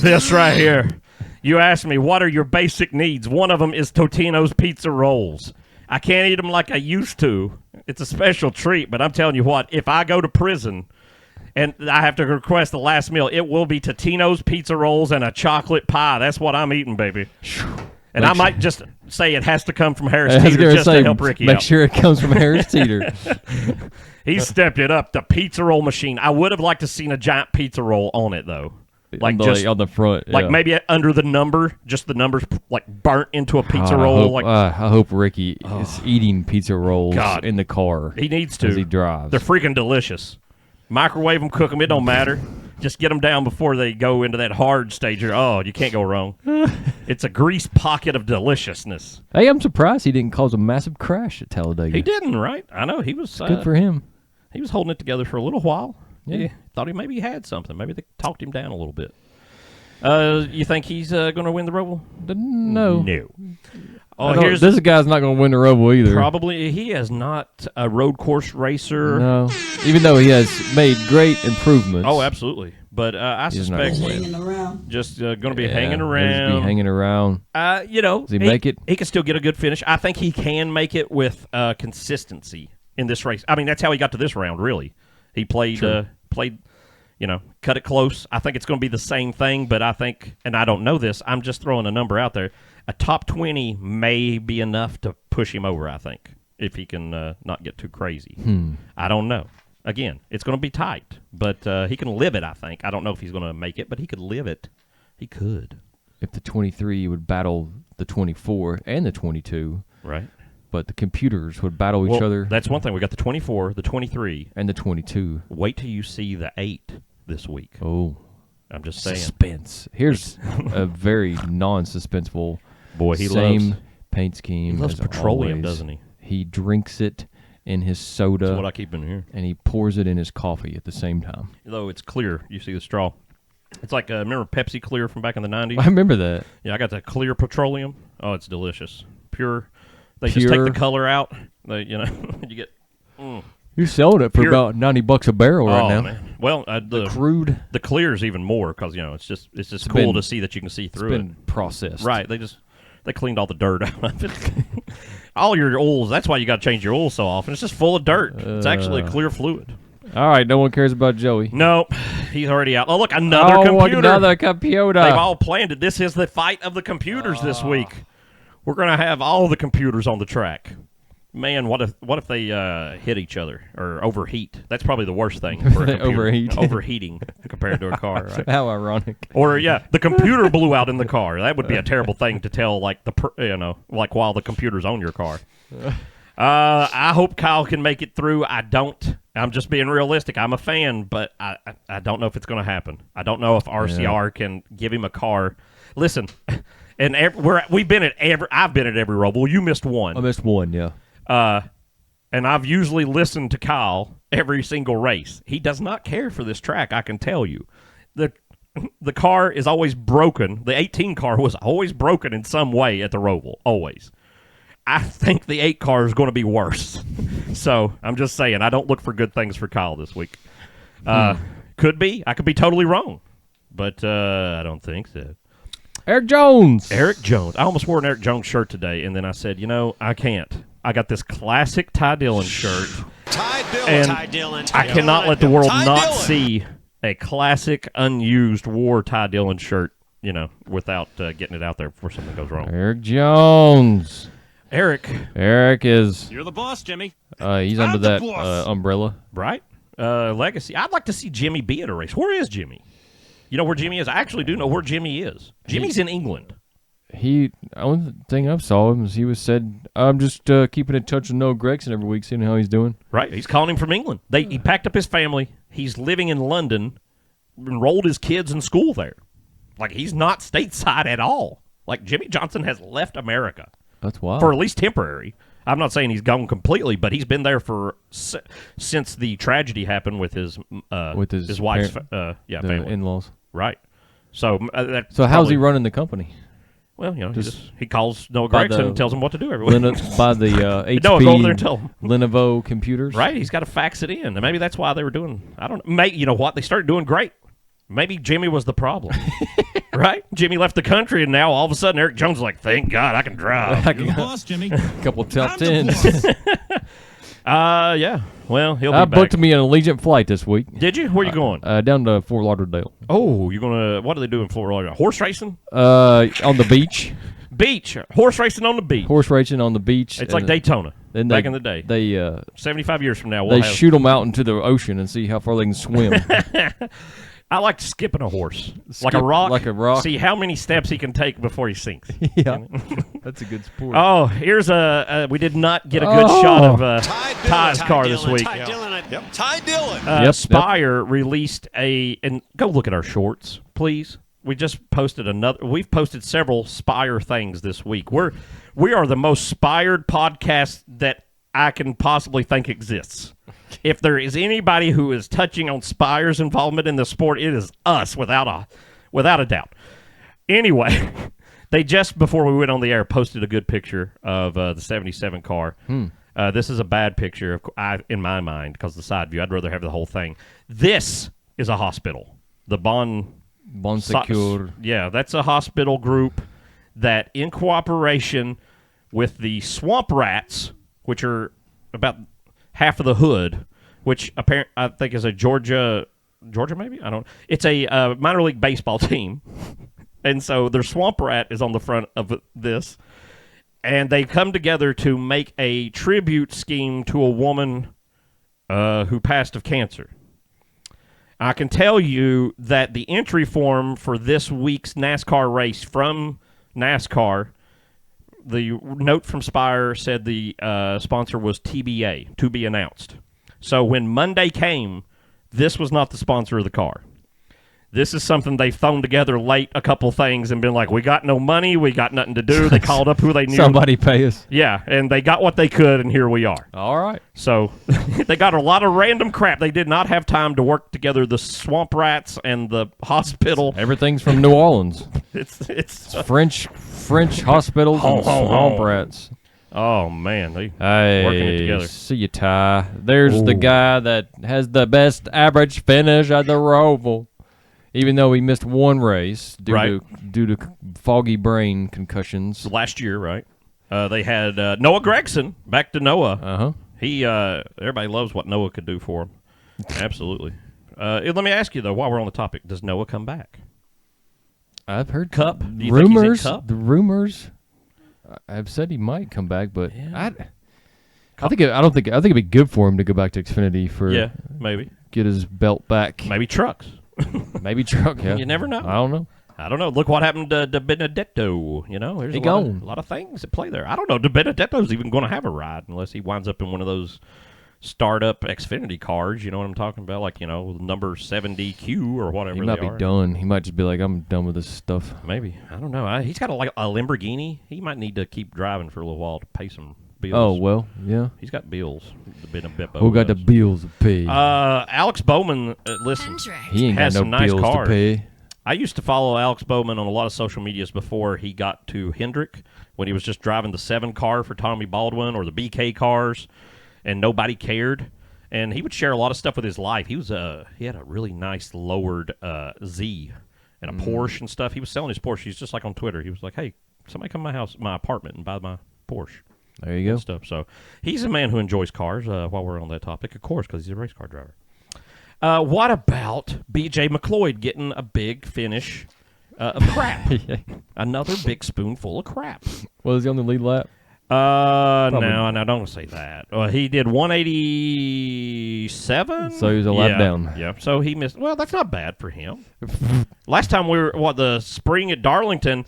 [SPEAKER 1] This right here. You asked me, what are your basic needs? One of them is Totino's pizza rolls. I can't eat them like I used to. It's a special treat, but I'm telling you what, if I go to prison and I have to request the last meal, it will be Totino's pizza rolls and a chocolate pie. That's what I'm eating, baby. And I might just say it has to come from Harris
[SPEAKER 2] I was
[SPEAKER 1] Teeter
[SPEAKER 2] gonna
[SPEAKER 1] just
[SPEAKER 2] say,
[SPEAKER 1] to help Ricky
[SPEAKER 2] make
[SPEAKER 1] out.
[SPEAKER 2] sure it comes from Harris Teeter.
[SPEAKER 1] He stepped it up. The pizza roll machine. I would have liked to seen a giant pizza roll on it, though. Like just
[SPEAKER 2] on the front.
[SPEAKER 1] like
[SPEAKER 2] yeah.
[SPEAKER 1] maybe under the number, just the numbers like burnt into a pizza
[SPEAKER 2] I
[SPEAKER 1] roll.
[SPEAKER 2] hope,
[SPEAKER 1] Like
[SPEAKER 2] I hope Ricky is eating pizza rolls
[SPEAKER 1] God.
[SPEAKER 2] in the car.
[SPEAKER 1] he needs to.
[SPEAKER 2] as he drives.
[SPEAKER 1] They're freaking delicious. Microwave them, cook them. It don't matter. Just get them down before they go into that hard stage. Oh, you can't go wrong. It's a grease pocket of deliciousness.
[SPEAKER 2] Hey, I'm surprised he didn't cause a massive crash at Talladega.
[SPEAKER 1] He didn't, right? I know he was.
[SPEAKER 2] Good for him.
[SPEAKER 1] He was holding it together for a little while.
[SPEAKER 2] Yeah.
[SPEAKER 1] He thought maybe he had something. Maybe they talked him down a little bit. You think he's going to win the Roval?
[SPEAKER 2] No.
[SPEAKER 1] No.
[SPEAKER 2] Oh,
[SPEAKER 1] Here's
[SPEAKER 2] this guy's not going to win the Roval either.
[SPEAKER 1] probably he is not a road course racer.
[SPEAKER 2] No. Even though he has made great improvements.
[SPEAKER 1] Oh, absolutely. But I
[SPEAKER 2] He's not
[SPEAKER 1] suspect
[SPEAKER 2] gonna win.
[SPEAKER 5] Hanging around.
[SPEAKER 1] just going to be
[SPEAKER 2] Yeah,
[SPEAKER 1] hanging
[SPEAKER 2] he'll
[SPEAKER 1] around.
[SPEAKER 2] just be hanging around.
[SPEAKER 1] Does
[SPEAKER 2] he make it?
[SPEAKER 1] He can still get a good finish. I think he can make it with consistency in this race. I mean, that's how he got to this round. Really, he played cut it close. I think it's going to be the same thing, but I think, and I don't know this, I'm just throwing a number out there. A top 20 may be enough to push him over, I think, if he can not get too crazy. I don't know. Again, it's going to be tight, but he can live it, I think. I don't know if he's going to make it, but he could live it. He could.
[SPEAKER 2] If the 23 would battle the 24 and the 22,
[SPEAKER 1] Right.
[SPEAKER 2] but the computers would battle each other.
[SPEAKER 1] That's one thing. We got the 24, the 23.
[SPEAKER 2] And the 22.
[SPEAKER 1] Wait till you see the 8 this week.
[SPEAKER 2] Oh.
[SPEAKER 1] I'm just saying.
[SPEAKER 2] Suspense. Here's a very non-suspenseful.
[SPEAKER 1] Boy, he
[SPEAKER 2] same
[SPEAKER 1] loves
[SPEAKER 2] paint scheme.
[SPEAKER 1] he loves
[SPEAKER 2] as
[SPEAKER 1] petroleum,
[SPEAKER 2] always.
[SPEAKER 1] doesn't he?
[SPEAKER 2] He drinks it in his soda.
[SPEAKER 1] That's what I keep in here.
[SPEAKER 2] And he pours it in his coffee at the same time.
[SPEAKER 1] Though it's clear. You see the straw. It's like, remember Pepsi Clear from back in the 90s?
[SPEAKER 2] I remember that.
[SPEAKER 1] Yeah, I got the clear petroleum. Oh, it's delicious. Pure. They just take
[SPEAKER 2] Pure.
[SPEAKER 1] the color out. They, you get...
[SPEAKER 2] You're selling it for
[SPEAKER 1] Pure.
[SPEAKER 2] about $90 a barrel right now.
[SPEAKER 1] Man. Well, the
[SPEAKER 2] Crude.
[SPEAKER 1] the clear's even more because, it's just cool
[SPEAKER 2] been-
[SPEAKER 1] to see that you can see
[SPEAKER 2] It's
[SPEAKER 1] through it.
[SPEAKER 2] been processed.
[SPEAKER 1] Right. They cleaned all the dirt out of it. All your oils, that's why you got to change your oil so often. It's just full of dirt. It's actually a clear fluid.
[SPEAKER 2] All right, no one cares about Joey.
[SPEAKER 1] No, he's already out. Oh, look, another computer.
[SPEAKER 2] Another computer.
[SPEAKER 1] They've all planned it. This is the fight of the computers this week. We're going to have all the computers on the track. Man, what if they hit each other or overheat? That's probably the worst thing for a computer.
[SPEAKER 2] Overheat.
[SPEAKER 1] Overheating compared to a car, right?
[SPEAKER 2] How ironic.
[SPEAKER 1] Or the computer blew out in the car. That would be a terrible thing to tell, like while the computer's on your car. I hope Kyle can make it through. I don't. I'm just being realistic. I'm a fan, but I don't know if it's going to happen. I don't know if RCR can give him a car. Listen, and I've been at every Roval. You missed one.
[SPEAKER 2] I missed one, yeah.
[SPEAKER 1] And I've usually listened to Kyle every single race. He does not care for this track, I can tell you. The car is always broken. The 18 car was always broken in some way at the Roval, always. I think the 8 car is going to be worse. So I'm just saying, I don't look for good things for Kyle this week. Could be. I could be totally wrong. But I don't think so.
[SPEAKER 2] Eric Jones.
[SPEAKER 1] I almost wore an Eric Jones shirt today, and then I said, I can't. I got this classic Ty Dillon shirt. Ty Dillon. I cannot let the world not see a classic, unused, wore Ty Dillon shirt, without getting it out there before something goes wrong.
[SPEAKER 2] Eric Jones.
[SPEAKER 1] Eric
[SPEAKER 2] is...
[SPEAKER 7] You're the boss, Jimmy.
[SPEAKER 2] He's under that umbrella.
[SPEAKER 1] Right? Legacy. I'd like to see Jimmy be at a race. Where is Jimmy? You know where Jimmy is? I actually do know where Jimmy is. Jimmy's in England.
[SPEAKER 2] Only thing I saw him is he said, I'm just keeping in touch with Noah Gregson every week, seeing how he's doing.
[SPEAKER 1] Right. He's calling him from England. He packed up his family. He's living in London, enrolled his kids in school there. Like, he's not stateside at all. Like, Jimmy Johnson has left America.
[SPEAKER 2] That's wild.
[SPEAKER 1] For at least temporary. I'm not saying he's gone completely, but he's been there since the tragedy happened with his wife's family.
[SPEAKER 2] In-laws.
[SPEAKER 1] Right. So
[SPEAKER 2] how's he running the company?
[SPEAKER 1] Well, he calls Noah Gregson and tells him what to do every week.
[SPEAKER 2] By the HP
[SPEAKER 1] Noah, go over there and tell him.
[SPEAKER 2] Lenovo computers.
[SPEAKER 1] Right. He's got to fax it in. And maybe that's why they were doing. I don't know. You know what? They started doing great. Maybe Jimmy was the problem. Right? Jimmy left the country, and now all of a sudden Eric Jones is like, thank God I can drive.
[SPEAKER 3] You're the boss, Jimmy.
[SPEAKER 2] A couple top tens.
[SPEAKER 1] Yeah. Well, he'll be
[SPEAKER 2] I
[SPEAKER 1] back.
[SPEAKER 2] booked me an Allegiant flight this week.
[SPEAKER 1] Did you? Where are you going?
[SPEAKER 2] Down to Fort Lauderdale.
[SPEAKER 1] Oh, you're going to, what do they do in Fort Lauderdale? Horse racing?
[SPEAKER 2] On the beach.
[SPEAKER 1] Beach. Horse racing on the beach.
[SPEAKER 2] Horse racing on the beach.
[SPEAKER 1] It's like Daytona.
[SPEAKER 2] Then
[SPEAKER 1] back in the day.
[SPEAKER 2] They
[SPEAKER 1] 75 years from now,
[SPEAKER 2] they shoot them out into the ocean and see how far they can swim.
[SPEAKER 1] I like skipping a horse. Like a rock. See how many steps he can take before he sinks.
[SPEAKER 2] Yeah. That's a good sport.
[SPEAKER 1] Oh, here's we did not get a good shot of Ty's car this week.
[SPEAKER 7] Ty Dillon.
[SPEAKER 1] Spire released and go look at our shorts, please. We just posted we've posted several Spire things this week. We are the most Spired podcast that I can possibly think exists. If there is anybody who is touching on Spire's involvement in the sport, it is us, without a doubt. Anyway, they just, before we went on the air, posted a good picture of the 77 car. This is a bad picture, in my mind, because the side view. I'd rather have the whole thing. This is a hospital. The Bon
[SPEAKER 2] Secure.
[SPEAKER 1] Yeah, that's a hospital group that, in cooperation with the Swamp Rats, which are about half of the hood, which I think is a Georgia maybe? I don't know. It's a minor league baseball team. And so their Swamp Rat is on the front of this. And they come together to make a tribute scheme to a woman who passed of cancer. I can tell you that the entry form for this week's NASCAR race from NASCAR, the note from Spire said the sponsor was TBA, to be announced. So when Monday came, this was not the sponsor of the car. This is something they've thrown together late, a couple things, and been like, we got no money, we got nothing to do. They called up who they knew.
[SPEAKER 2] Somebody pay us.
[SPEAKER 1] Yeah, and they got what they could, and here we are.
[SPEAKER 2] All right.
[SPEAKER 1] So they got a lot of random crap. They did not have time to work together the Swamp Rats and the hospital.
[SPEAKER 2] Everything's from New Orleans.
[SPEAKER 1] It's
[SPEAKER 2] French hospitals and Swamp Rats.
[SPEAKER 1] Oh, man. They working it together.
[SPEAKER 2] See you, Ty. There's the guy that has the best average finish at the Roval. Even though he missed one race due to foggy brain concussions.
[SPEAKER 1] Last year, right? They had Noah Gregson. Back to Noah.
[SPEAKER 2] Uh-huh.
[SPEAKER 1] Everybody loves what Noah could do for him. Absolutely. Let me ask you, though, while we're on the topic, does Noah come back?
[SPEAKER 2] I've heard
[SPEAKER 1] Cup. Do you
[SPEAKER 2] rumors.
[SPEAKER 1] think he's in Cup?
[SPEAKER 2] The rumors. I've said he might come back, but I think it'd be good for him to go back to Xfinity for
[SPEAKER 1] maybe
[SPEAKER 2] get his belt back.
[SPEAKER 1] Maybe trucks.
[SPEAKER 2] Maybe truck. Yeah.
[SPEAKER 1] You never know.
[SPEAKER 2] I don't know.
[SPEAKER 1] Look what happened to De Benedetto. You know, there's a lot of things at play there. I don't know. De Benedetto's even going to have a ride unless he winds up in one of those startup Xfinity cars. You know what I'm talking about? Like, number 70Q or whatever.
[SPEAKER 2] He might be done. He might just be like, I'm done with this stuff.
[SPEAKER 1] Maybe. I don't know. He's got a Lamborghini. He might need to keep driving for a little while to pay some bills.
[SPEAKER 2] Oh, well, yeah.
[SPEAKER 1] He's got bills.
[SPEAKER 2] Who got the bills to pay?
[SPEAKER 1] Alex Bowman, listen,
[SPEAKER 2] he ain't got no
[SPEAKER 1] nice
[SPEAKER 2] bills
[SPEAKER 1] cars.
[SPEAKER 2] to pay.
[SPEAKER 1] I used to follow Alex Bowman on a lot of social medias before he got to Hendrick, when he was just driving the 7 car for Tommy Baldwin or the BK cars, and nobody cared. And he would share a lot of stuff with his life. He had a really nice lowered Z and a Porsche and stuff. He was selling his Porsche. He's just like on Twitter. He was like, "Hey, somebody come to my apartment and buy my Porsche."
[SPEAKER 2] There you go.
[SPEAKER 1] Stuff. So he's a man who enjoys cars. While we're on that topic, of course, because he's a race car driver. What about B.J. McLeod getting a big finish of crap? Another big spoonful of crap.
[SPEAKER 2] Was he on the lead lap?
[SPEAKER 1] No, don't say that. He did 187.
[SPEAKER 2] So he was a lap down.
[SPEAKER 1] Yeah, so he missed. Well, that's not bad for him. Last time we were, the spring at Darlington,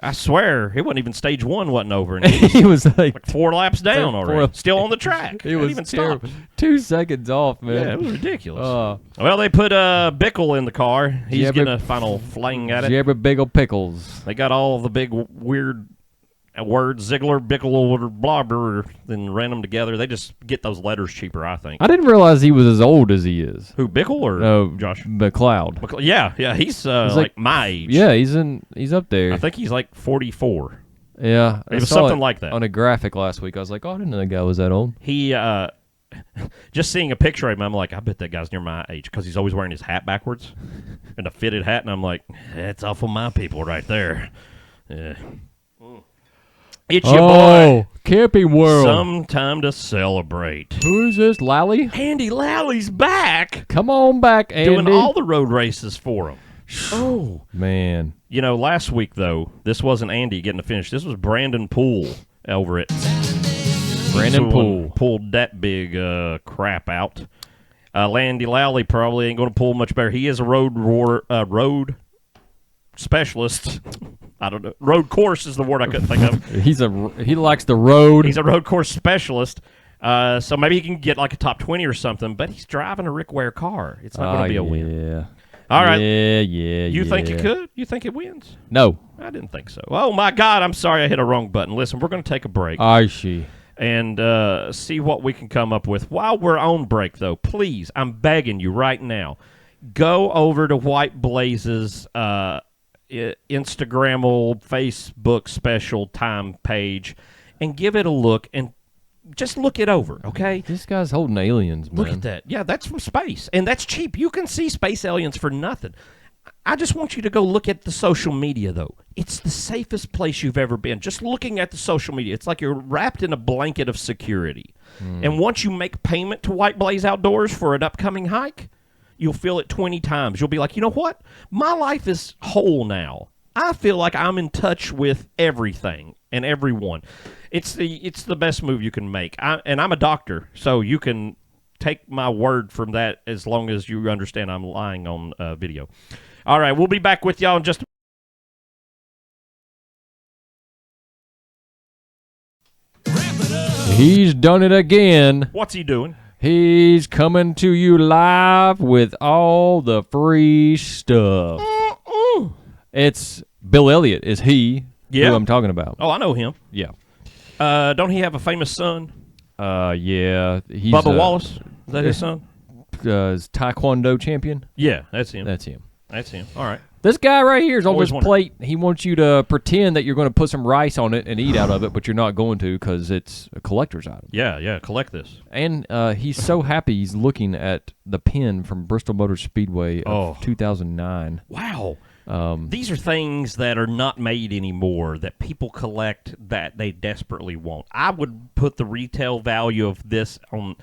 [SPEAKER 1] I swear, it wasn't even stage 1 wasn't over. And
[SPEAKER 2] he was like
[SPEAKER 1] 4 laps down already. Still on the track.
[SPEAKER 2] He was
[SPEAKER 1] even
[SPEAKER 2] terrible.
[SPEAKER 1] stopped.
[SPEAKER 2] 2 seconds off, man.
[SPEAKER 1] Yeah, it was ridiculous. Well, they put Bickle in the car. He's getting a final fling at it.
[SPEAKER 2] Jabber Biggle Pickles.
[SPEAKER 1] They got all the big weird words, Ziegler, Bickle, or Blobber, then ran them together. They just get those letters cheaper, I think.
[SPEAKER 2] I didn't realize he was as old as he is.
[SPEAKER 1] Who, Bickle or Josh?
[SPEAKER 2] McLeod.
[SPEAKER 1] Yeah, he's like my age.
[SPEAKER 2] Yeah, he's up there.
[SPEAKER 1] I think he's like 44.
[SPEAKER 2] Yeah.
[SPEAKER 1] It was something like that.
[SPEAKER 2] On a graphic last week, I was like, oh, I didn't know that guy was that old.
[SPEAKER 1] He, just seeing a picture of him, I'm like, I bet that guy's near my age, because he's always wearing his hat backwards and a fitted hat, and I'm like, that's awful my people right there. Yeah. It's your boy.
[SPEAKER 2] Camping World.
[SPEAKER 1] Some time to celebrate.
[SPEAKER 2] Who is this, Lally?
[SPEAKER 1] Andy Lally's back.
[SPEAKER 2] Come on back, Andy.
[SPEAKER 1] Doing all the road races for him. Oh.
[SPEAKER 2] Man.
[SPEAKER 1] Last week, though, this wasn't Andy getting to finish. This was Brandon Poole over it.
[SPEAKER 2] Brandon Poole.
[SPEAKER 1] Pulled that big crap out. Andy Lally probably ain't going to pull much better. He is a road specialist. I don't know. Road course is the word I couldn't think of.
[SPEAKER 2] He likes the road.
[SPEAKER 1] He's a road course specialist. So maybe he can get like a top 20 or something, but he's driving a Rick Ware car. It's not going to be a win.
[SPEAKER 2] Yeah.
[SPEAKER 1] All right.
[SPEAKER 2] Yeah.
[SPEAKER 1] You think it could? You think it wins?
[SPEAKER 2] No.
[SPEAKER 1] I didn't think so. Oh, my God. I'm sorry I hit a wrong button. Listen, we're going to take a break.
[SPEAKER 2] I see.
[SPEAKER 1] And see what we can come up with. While we're on break, though, please, I'm begging you right now, go over to White Blaze's Instagram, Facebook special time page and give it a look and just look it over, okay?
[SPEAKER 2] This guy's holding aliens, man.
[SPEAKER 1] Look at that. Yeah, that's from space, and that's cheap. You can see space aliens for nothing. I just want you to go look at the social media, though. It's the safest place you've ever been. Just looking at the social media, it's like you're wrapped in a blanket of security. And once you make payment to White Blaze Outdoors for an upcoming hike, you'll feel it 20 times. You'll be like, you know what? My life is whole now. I feel like I'm in touch with everything and everyone. It's the best move you can make. And I'm a doctor, so you can take my word from that as long as you understand I'm lying on video. All right, we'll be back with y'all in just a
[SPEAKER 2] He's done it again.
[SPEAKER 1] What's he doing?
[SPEAKER 2] He's coming to you live with all the free stuff. It's Bill Elliott, is he who I'm talking about.
[SPEAKER 1] Oh, I know him.
[SPEAKER 2] Yeah.
[SPEAKER 1] Don't he have a famous son?
[SPEAKER 2] Yeah. He's
[SPEAKER 1] Bubba Wallace? Is that his son?
[SPEAKER 2] Taekwondo champion?
[SPEAKER 1] Yeah, that's him.
[SPEAKER 2] That's him.
[SPEAKER 1] All right.
[SPEAKER 2] This guy right here is on
[SPEAKER 1] Always
[SPEAKER 2] this plate. He wants you to pretend that you're going to put some rice on it and eat out of it, but you're not going to because it's a collector's item.
[SPEAKER 1] Yeah, collect this.
[SPEAKER 2] And he's so happy he's looking at the pin from Bristol Motor Speedway of 2009.
[SPEAKER 1] Wow. These are things that are not made anymore that people collect that they desperately want. I would put the retail value of this on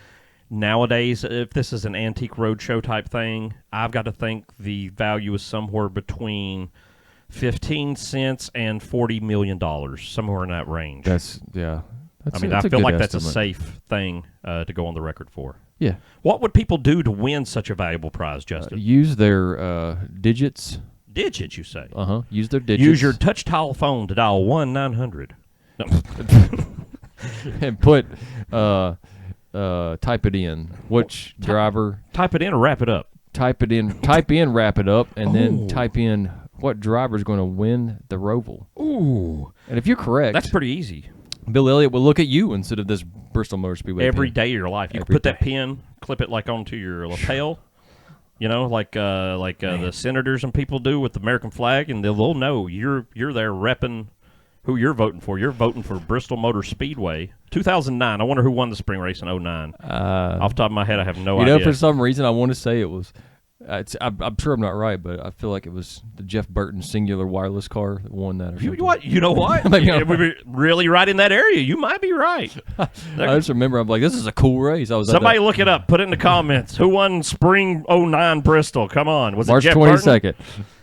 [SPEAKER 1] nowadays. If this is an antique roadshow type thing, I've got to think the value is somewhere between 15 cents and $40 million, somewhere in that range.
[SPEAKER 2] That's
[SPEAKER 1] I feel like that's a safe thing to go on the record for.
[SPEAKER 2] Yeah.
[SPEAKER 1] What would people do to win such a valuable prize, Justin?
[SPEAKER 2] Use their digits.
[SPEAKER 1] Digits, you say?
[SPEAKER 2] Use their digits.
[SPEAKER 1] Use your touch tile phone to dial 1-900. No.
[SPEAKER 2] And put type it in. Which driver?
[SPEAKER 1] Type it in or wrap it up.
[SPEAKER 2] Type it in. Type in, wrap it up, and then type in what driver is going to win the Roval.
[SPEAKER 1] Ooh.
[SPEAKER 2] And if you're correct,
[SPEAKER 1] that's pretty easy.
[SPEAKER 2] Bill Elliott will look at you instead of this Bristol Motor Speedway
[SPEAKER 1] every
[SPEAKER 2] pin.
[SPEAKER 1] day of your life. You can put that pin, clip it like onto your lapel, you know, like the senators and people do with the American flag, and they'll know you're there repping who you're voting for. You're voting for Bristol Motor Speedway. 2009. I wonder who won the spring race in 2009. Off the top of my head, I have no idea.
[SPEAKER 2] You know, for some reason, I want to say it was. I'm sure I'm not right, but I feel like it was the Jeff Burton singular wireless car that won that. Or
[SPEAKER 1] you know what? If we were really right in that area, you might be right.
[SPEAKER 2] I just remember I'm like, this is a cool race.
[SPEAKER 1] Somebody look it up. Put it in the comments. Who won spring 2009 Bristol? Come on. Was
[SPEAKER 2] March
[SPEAKER 1] it Jeff
[SPEAKER 2] 22nd.
[SPEAKER 1] Burton?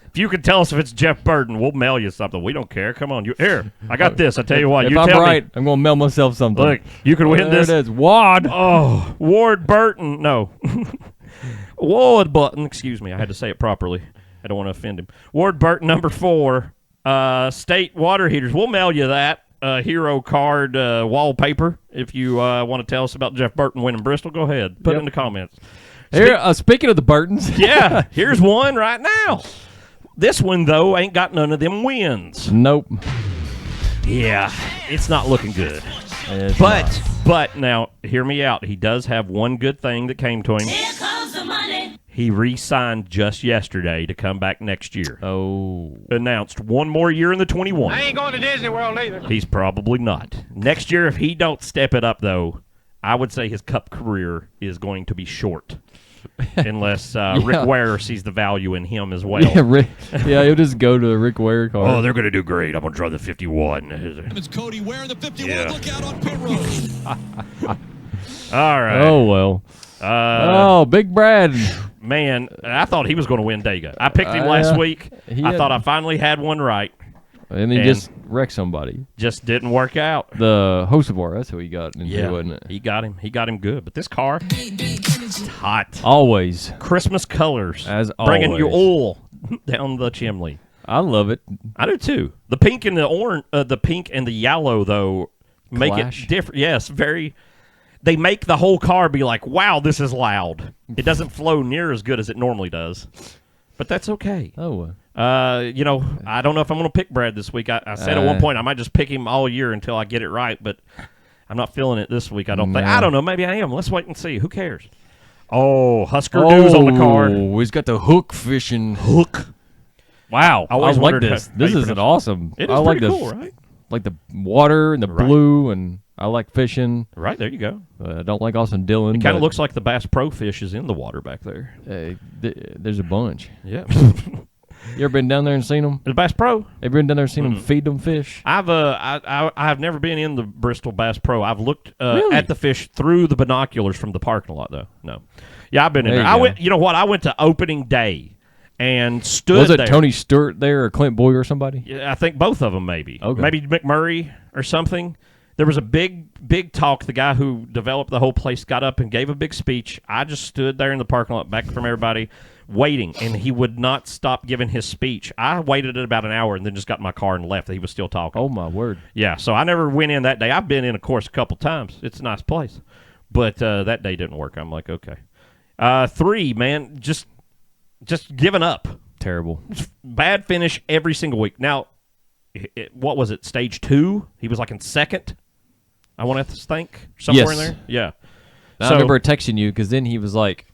[SPEAKER 1] If you can tell us if it's Jeff Burton, we'll mail you something. We don't care. Come on. Here, I got this. I tell you what.
[SPEAKER 2] If
[SPEAKER 1] you
[SPEAKER 2] I'm
[SPEAKER 1] tell
[SPEAKER 2] right,
[SPEAKER 1] me.
[SPEAKER 2] I'm going to mail myself something.
[SPEAKER 1] Look, you can win this.
[SPEAKER 2] There it is. Ward.
[SPEAKER 1] Oh, Ward Burton. No. Ward Burton. Excuse me. I had to say it properly. I don't want to offend him. Ward Burton, number 4. State water heaters. We'll mail you that. Hero card wallpaper. If you want to tell us about Jeff Burton winning Bristol, go ahead. Put it in the comments.
[SPEAKER 2] Here, speaking of the Burtons.
[SPEAKER 1] Yeah, here's one right now. This one, though, ain't got none of them wins.
[SPEAKER 2] Nope.
[SPEAKER 1] Yeah, it's not looking good. But now, hear me out. He does have one good thing that came to him.
[SPEAKER 6] Here comes the money.
[SPEAKER 1] He re-signed just yesterday to come back next year.
[SPEAKER 2] Oh.
[SPEAKER 1] Announced one more year in the 21.
[SPEAKER 7] I ain't going to Disney World either.
[SPEAKER 1] He's probably not. Next year, if he don't step it up, though, I would say his Cup career is going to be short. Unless Rick Ware sees the value in him as well.
[SPEAKER 2] Yeah, he'll just go to the Rick Ware car.
[SPEAKER 1] Oh, they're going to do great. I'm going to drive the 51.
[SPEAKER 3] It's Cody Ware, the 51.
[SPEAKER 1] Yeah.
[SPEAKER 3] Look out on pit road.
[SPEAKER 1] All right.
[SPEAKER 2] Oh, well. Big Brad.
[SPEAKER 1] Man, I thought he was going to win Dega. I picked him last week. I thought I finally had one right.
[SPEAKER 2] And he just wrecked somebody.
[SPEAKER 1] Just didn't work out.
[SPEAKER 2] The Hocevar, that's who he got into, wasn't it?
[SPEAKER 1] He got him. He got him good. But this car, it's hot.
[SPEAKER 2] Always.
[SPEAKER 1] Christmas colors.
[SPEAKER 2] As
[SPEAKER 1] bringing
[SPEAKER 2] always.
[SPEAKER 1] your oil down the chimney.
[SPEAKER 2] I love it.
[SPEAKER 1] I do too. The pink and the orange, the pink and the yellow though, make
[SPEAKER 2] Clash.
[SPEAKER 1] it different. Yes, very. They make the whole car be like, wow, this is loud. It doesn't flow near as good as it normally does. But that's okay.
[SPEAKER 2] Oh,
[SPEAKER 1] you know, I don't know if I'm going to pick Brad this week. I said at one point I might just pick him all year until I get it right, but I'm not feeling it this week. I don't think. I don't know. Maybe I am. Let's wait and see. Who cares? Oh, Husker News on the car.
[SPEAKER 2] Oh, he's got the hook fishing.
[SPEAKER 1] Hook.
[SPEAKER 2] Wow. I like this. This is an awesome.
[SPEAKER 1] It is
[SPEAKER 2] like
[SPEAKER 1] pretty cool, right?
[SPEAKER 2] Like the water and the blue, and I like fishing.
[SPEAKER 1] Right, there you go.
[SPEAKER 2] I don't like Austin Dillon.
[SPEAKER 1] It kind of looks like the Bass Pro fish is in the water back there.
[SPEAKER 2] There's a bunch.
[SPEAKER 1] Yeah.
[SPEAKER 2] You ever been down there and seen them?
[SPEAKER 1] The Bass Pro?
[SPEAKER 2] Have you been down there and seen them feed them fish?
[SPEAKER 1] I've never been in the Bristol Bass Pro. I've looked at the fish through the binoculars from the parking lot, though. No. Yeah, I've been in there. I went. You know what? I went to opening day and stood
[SPEAKER 2] Was it
[SPEAKER 1] there.
[SPEAKER 2] Tony Stewart there or Clint Boyer or somebody?
[SPEAKER 1] Yeah, I think both of them maybe.
[SPEAKER 2] Okay.
[SPEAKER 1] Maybe McMurray or something. There was a big talk. The guy who developed the whole place got up and gave a big speech. I just stood there in the parking lot back from everybody waiting, and he would not stop giving his speech. I waited about an hour and then just got in my car and left. He was still talking.
[SPEAKER 2] Oh, my word.
[SPEAKER 1] Yeah, so I never went in that day. I've been in, of course, a couple times. It's a nice place. But that day didn't work. I'm like, okay. 3, man, just giving up.
[SPEAKER 2] Terrible.
[SPEAKER 1] Bad finish every single week. Now, what was it, stage 2? He was like in second, I want to think, somewhere in there. Yeah.
[SPEAKER 2] I remember texting you because then he was like,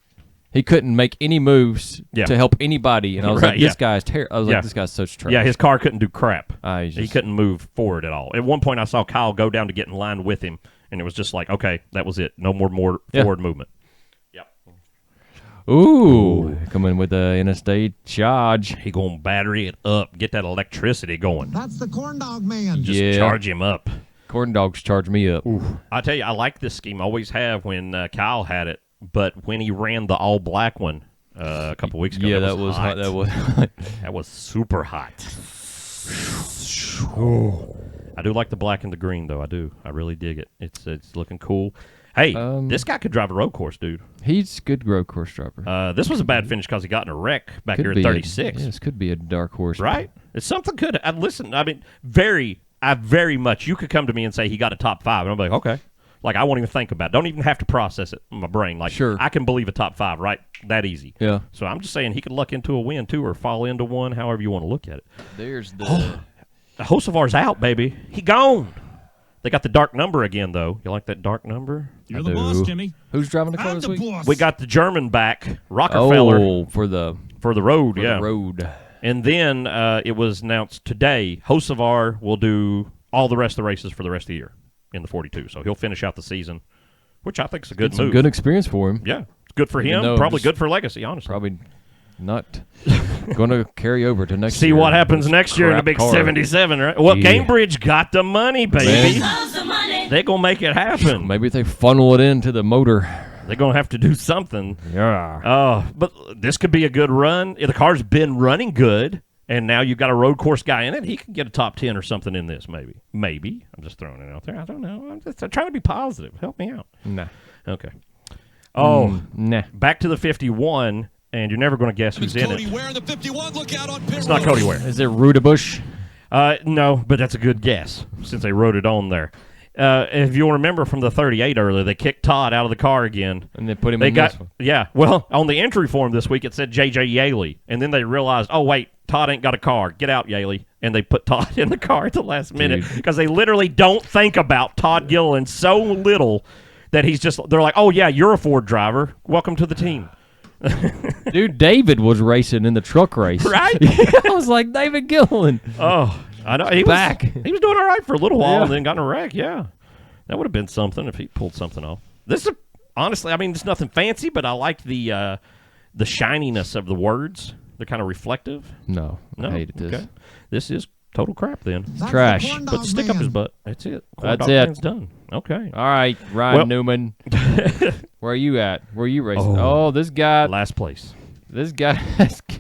[SPEAKER 2] he couldn't make any moves to help anybody, and I was like, this guy's terrible. I was like, this guy's such trash.
[SPEAKER 1] Yeah, his car couldn't do crap.
[SPEAKER 2] He
[SPEAKER 1] couldn't move forward at all. At one point, I saw Kyle go down to get in line with him, and it was just like, okay, that was it. No more forward movement. Yep.
[SPEAKER 2] Ooh, coming with the interstate charge.
[SPEAKER 1] He gonna battery it up, get that electricity going.
[SPEAKER 5] That's the corn dog man.
[SPEAKER 1] Just charge him up.
[SPEAKER 2] Corn dogs charge me up.
[SPEAKER 1] I tell you, I like this scheme. I always have when Kyle had it, but when he ran the all black one a couple weeks ago, that was hot. That was super hot. I do like the black and the green, though. I do. I really dig it. It's looking cool. Hey, this guy could drive a road course, dude.
[SPEAKER 2] He's a good road course driver.
[SPEAKER 1] This was a bad finish because he got in a wreck back here at 36.
[SPEAKER 2] This could be a dark horse.
[SPEAKER 1] Right? It's something good. Listen, I mean, very much. You could come to me and say he got a top 5, and I'm like, okay. Like, I won't even think about it. Don't even have to process it in my brain. Like,
[SPEAKER 2] sure.
[SPEAKER 1] I can believe a top 5, right? That easy.
[SPEAKER 2] Yeah.
[SPEAKER 1] So I'm just saying he could luck into a win, too, or fall into one, however you want to look at it.
[SPEAKER 2] There's the...
[SPEAKER 1] The Hocevar's out, baby. He gone. They got the dark number again, though. You like that dark number?
[SPEAKER 3] You're the boss, Jimmy.
[SPEAKER 2] Who's driving the car
[SPEAKER 3] I'm
[SPEAKER 2] this
[SPEAKER 3] the
[SPEAKER 2] week?
[SPEAKER 3] boss.
[SPEAKER 1] We got the German back, Rockefeller.
[SPEAKER 2] Oh, for the
[SPEAKER 1] road,
[SPEAKER 2] for
[SPEAKER 1] yeah.
[SPEAKER 2] the road.
[SPEAKER 1] And then it was announced today, Hocevar will do all the rest of the races for the rest of the year in the 42. So he'll finish out the season, which I think is a good move.
[SPEAKER 2] Some good experience for him.
[SPEAKER 1] Yeah, it's good for him. Probably good for legacy, honestly.
[SPEAKER 2] Probably not going to carry over to next
[SPEAKER 1] See
[SPEAKER 2] year.
[SPEAKER 1] See what happens next year in the big
[SPEAKER 2] car.
[SPEAKER 1] 77, right? Well,
[SPEAKER 2] Yeah.
[SPEAKER 1] Cambridge got the money, baby. They're going to make it happen.
[SPEAKER 2] Maybe if they funnel it into the motor.
[SPEAKER 1] They're going to have to do something.
[SPEAKER 2] Yeah.
[SPEAKER 1] But this could be a good run. The car's been running good, and now you've got a road course guy in it. He can get a top 10 or something in this, maybe. Maybe. I'm just throwing it out there. I don't know. I'm trying to be positive. Help me out.
[SPEAKER 2] Nah.
[SPEAKER 1] Okay. Oh,
[SPEAKER 2] nah.
[SPEAKER 1] Back to the 51, and you're never going to guess who's in
[SPEAKER 7] Cody
[SPEAKER 1] it.
[SPEAKER 7] Ware in the 51. Look out on pit
[SPEAKER 1] It's not Cody Ware.
[SPEAKER 2] Is it Rudabush?
[SPEAKER 1] No, but that's a good guess since they wrote it on there. If you'll remember from the 38 earlier, they kicked Todd out of the car again.
[SPEAKER 2] And they put him in this one.
[SPEAKER 1] Yeah, well, on the entry form this week, it said J.J. Yaley. And then they realized, oh, wait, Todd ain't got a car. Get out, Yaley. And they put Todd in the car at the last minute because they literally don't think about Todd Gilliland so little that they're like, oh, yeah, you're a Ford driver. Welcome to the team.
[SPEAKER 2] Dude, David was racing in the truck race.
[SPEAKER 1] Right?
[SPEAKER 2] I was like, David Gilliland.
[SPEAKER 1] Oh, I know. He was doing all right for a little while and then got in a wreck, yeah. That would have been something if he pulled something off. This is, honestly, I mean, it's nothing fancy, but I like the shininess of the words. They're kind of reflective.
[SPEAKER 2] No, I hated this. Okay.
[SPEAKER 1] This is total crap then.
[SPEAKER 2] Trash.
[SPEAKER 1] But stick up his butt. That's it.
[SPEAKER 2] That's it.
[SPEAKER 1] Man's done. Okay.
[SPEAKER 2] All right, Ryan Newman. Where are you at? Where are you racing? Oh, this guy.
[SPEAKER 1] Last place.
[SPEAKER 2] This guy.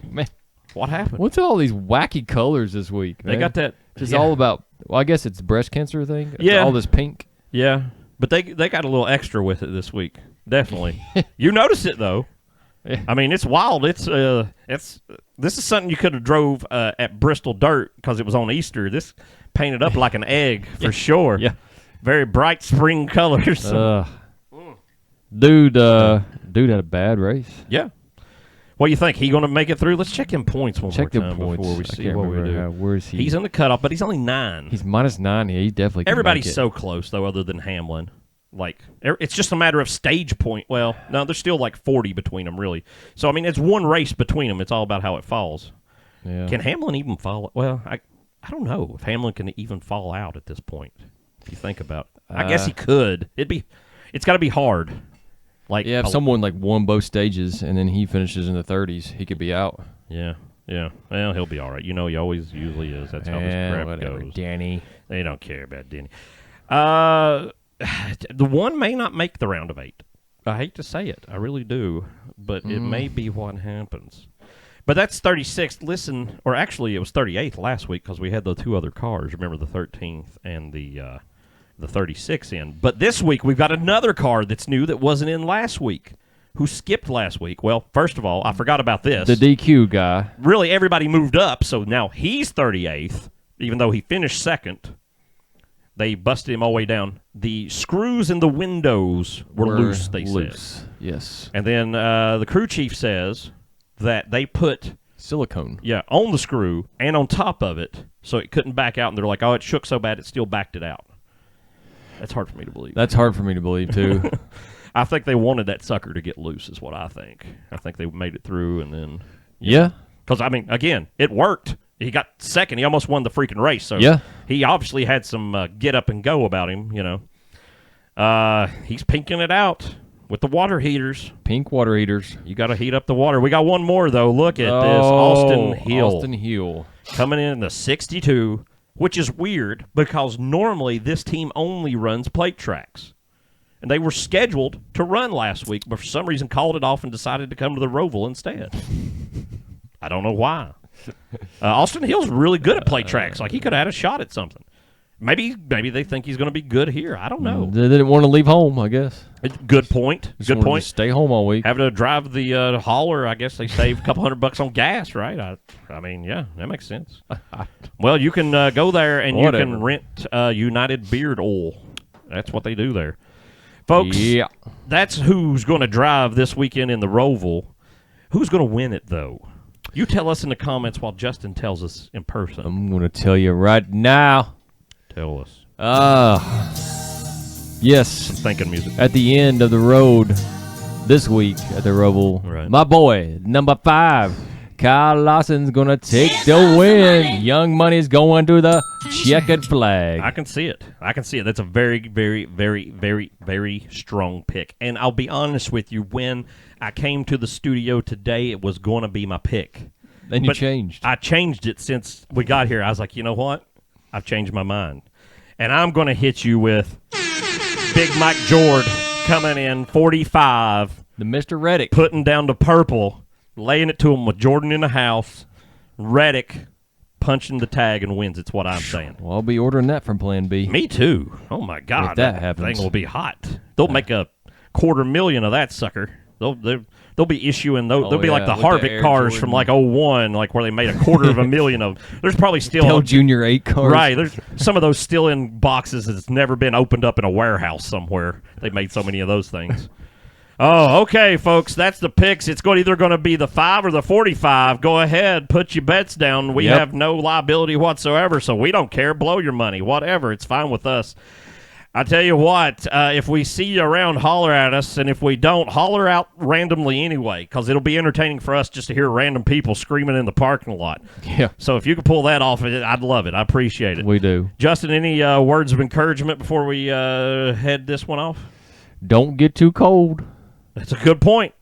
[SPEAKER 2] Man.
[SPEAKER 1] What happened?
[SPEAKER 2] What's all these wacky colors this week, man?
[SPEAKER 1] They got that.
[SPEAKER 2] Just all about, well, I guess it's the breast cancer thing. It's
[SPEAKER 1] yeah.
[SPEAKER 2] all this pink.
[SPEAKER 1] Yeah. But they got a little extra with it this week. Definitely. You notice it, though.
[SPEAKER 2] Yeah.
[SPEAKER 1] I mean, it's wild. This is something you could have drove at Bristol Dirt because it was on Easter. This painted up like an egg for sure.
[SPEAKER 2] Yeah.
[SPEAKER 1] Very bright spring colors.
[SPEAKER 2] Dude had a bad race.
[SPEAKER 1] Yeah. What do you think? He going to make it through? Let's check him points one more time before we see what we do.
[SPEAKER 2] Where is he?
[SPEAKER 1] He's in the cutoff, but he's only 9.
[SPEAKER 2] He's -9. He definitely can
[SPEAKER 1] Everybody's
[SPEAKER 2] make it.
[SPEAKER 1] so close, though, other than Hamlin. Like, it's just a matter of stage point. Well, no, there's still like 40 between them, really. So, I mean, it's one race between them. It's all about how it falls.
[SPEAKER 2] Yeah.
[SPEAKER 1] Can Hamlin even fall? Well, I don't know if Hamlin can even fall out at this point, if you think about it. I guess he could. It's got to be hard. Like,
[SPEAKER 2] yeah, if someone like won both stages and then he finishes in the 30s, he could be out.
[SPEAKER 1] Yeah. Well, he'll be all right. You know, he always usually is. That's how this crap goes.
[SPEAKER 2] Danny.
[SPEAKER 1] They don't care about Danny. The one may not make the round of 8. I hate to say it. I really do. But it may be what happens. But that's 36th. Listen, or actually it was 38th last week because we had the 2 other cars. Remember the 13th and the 36th in. But this week we've got another car that's new that wasn't in last week. Who skipped last week? Well, first of all, I forgot about this.
[SPEAKER 2] The DQ guy.
[SPEAKER 1] Really, everybody moved up, so now he's 38th, even though he finished 2nd. They busted him all the way down. The screws in the windows were loose, they said.
[SPEAKER 2] Yes.
[SPEAKER 1] And then the crew chief says that they put
[SPEAKER 2] silicone.
[SPEAKER 1] Yeah, on the screw and on top of it so it couldn't back out. And they're like, oh, it shook so bad it still backed it out. That's hard for me to believe.
[SPEAKER 2] That's hard for me to believe, too.
[SPEAKER 1] I think they wanted that sucker to get loose is what I think. I think they made it through and then...
[SPEAKER 2] Yeah.
[SPEAKER 1] Because, I mean, again, it worked. He got 2nd. He almost won the freaking race. So he obviously had some get up and go about him, you know. He's pinking it out with the water heaters.
[SPEAKER 2] Pink water heaters.
[SPEAKER 1] You got to heat up the water. We got one more, though. Look at this. Austin Hill.
[SPEAKER 2] Austin Hill.
[SPEAKER 1] Coming in the 62, which is weird because normally this team only runs plate tracks. And they were scheduled to run last week, but for some reason called it off and decided to come to the Roval instead. I don't know why. Austin Hill's really good at plate tracks. Like, he could have had a shot at something. Maybe they think he's going to be good here. I don't know.
[SPEAKER 2] They didn't want to leave home, I guess.
[SPEAKER 1] Good point.
[SPEAKER 2] Just
[SPEAKER 1] Good
[SPEAKER 2] wanted
[SPEAKER 1] point.
[SPEAKER 2] to stay home all week.
[SPEAKER 1] Having to drive the hauler, I guess they save a couple $100 on gas, right? I mean, yeah, that makes sense. Well, you can go there and you can rent United Beard Oil. That's what they do there. Folks, that's who's going to drive this weekend in the Roval. Who's going to win it, though? You tell us in the comments while Justin tells us in person.
[SPEAKER 2] I'm going to tell you right now.
[SPEAKER 1] Tell us.
[SPEAKER 2] Yes.
[SPEAKER 1] Thinking music.
[SPEAKER 2] At the end of the road this week at the Roval, my boy, number 5, Kyle Lawson's going to take the win. Young Money's going to the checkered flag.
[SPEAKER 1] I can see it. That's a very, very, very, very, very strong pick. And I'll be honest with you, when I came to the studio today, it was going to be my pick.
[SPEAKER 2] Then you changed.
[SPEAKER 1] I changed it since we got here. I was like, you know what? I've changed my mind. And I'm going to hit you with Big Mike Jord coming in 45.
[SPEAKER 2] The Mr. Reddick.
[SPEAKER 1] Putting down the purple, laying it to him with Jordan in the house. Reddick punching the tag and wins. It's what I'm saying.
[SPEAKER 2] Well, I'll be ordering that from Plan B.
[SPEAKER 1] Me too. Oh, my God.
[SPEAKER 2] If that happens.
[SPEAKER 1] Thing will be hot. They'll make a $250,000 of that sucker. They'll be issuing those. They'll be like the Harvick cars from like 01, like where they made $250,000 of. There's probably still
[SPEAKER 2] Dell Junior 8 cars.
[SPEAKER 1] Right. There's some of those still in boxes that's never been opened up in a warehouse somewhere. They made so many of those things. Oh, okay, folks. That's the picks. It's either going to be the 5 or the 45. Go ahead, put your bets down. We have no liability whatsoever, so we don't care. Blow your money, whatever. It's fine with us. I tell you what, if we see you around, holler at us, and if we don't, holler out randomly anyway, because it'll be entertaining for us just to hear random people screaming in the parking lot.
[SPEAKER 2] Yeah.
[SPEAKER 1] So if you could pull that off, I'd love it. I appreciate it.
[SPEAKER 2] We do.
[SPEAKER 1] Justin, any words of encouragement before we head this one off?
[SPEAKER 2] Don't get too cold.
[SPEAKER 1] That's a good point.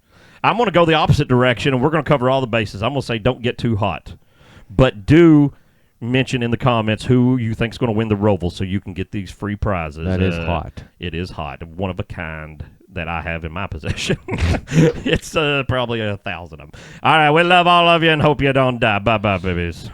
[SPEAKER 1] I'm going to go the opposite direction, and we're going to cover all the bases. I'm going to say don't get too hot. But do mention in the comments who you think is going to win the Roval so you can get these free prizes.
[SPEAKER 2] That is hot.
[SPEAKER 1] It is hot. One of a kind that I have in my possession. It's probably 1,000 of them. All right, we love all of you and hope you don't die. Bye-bye, babies.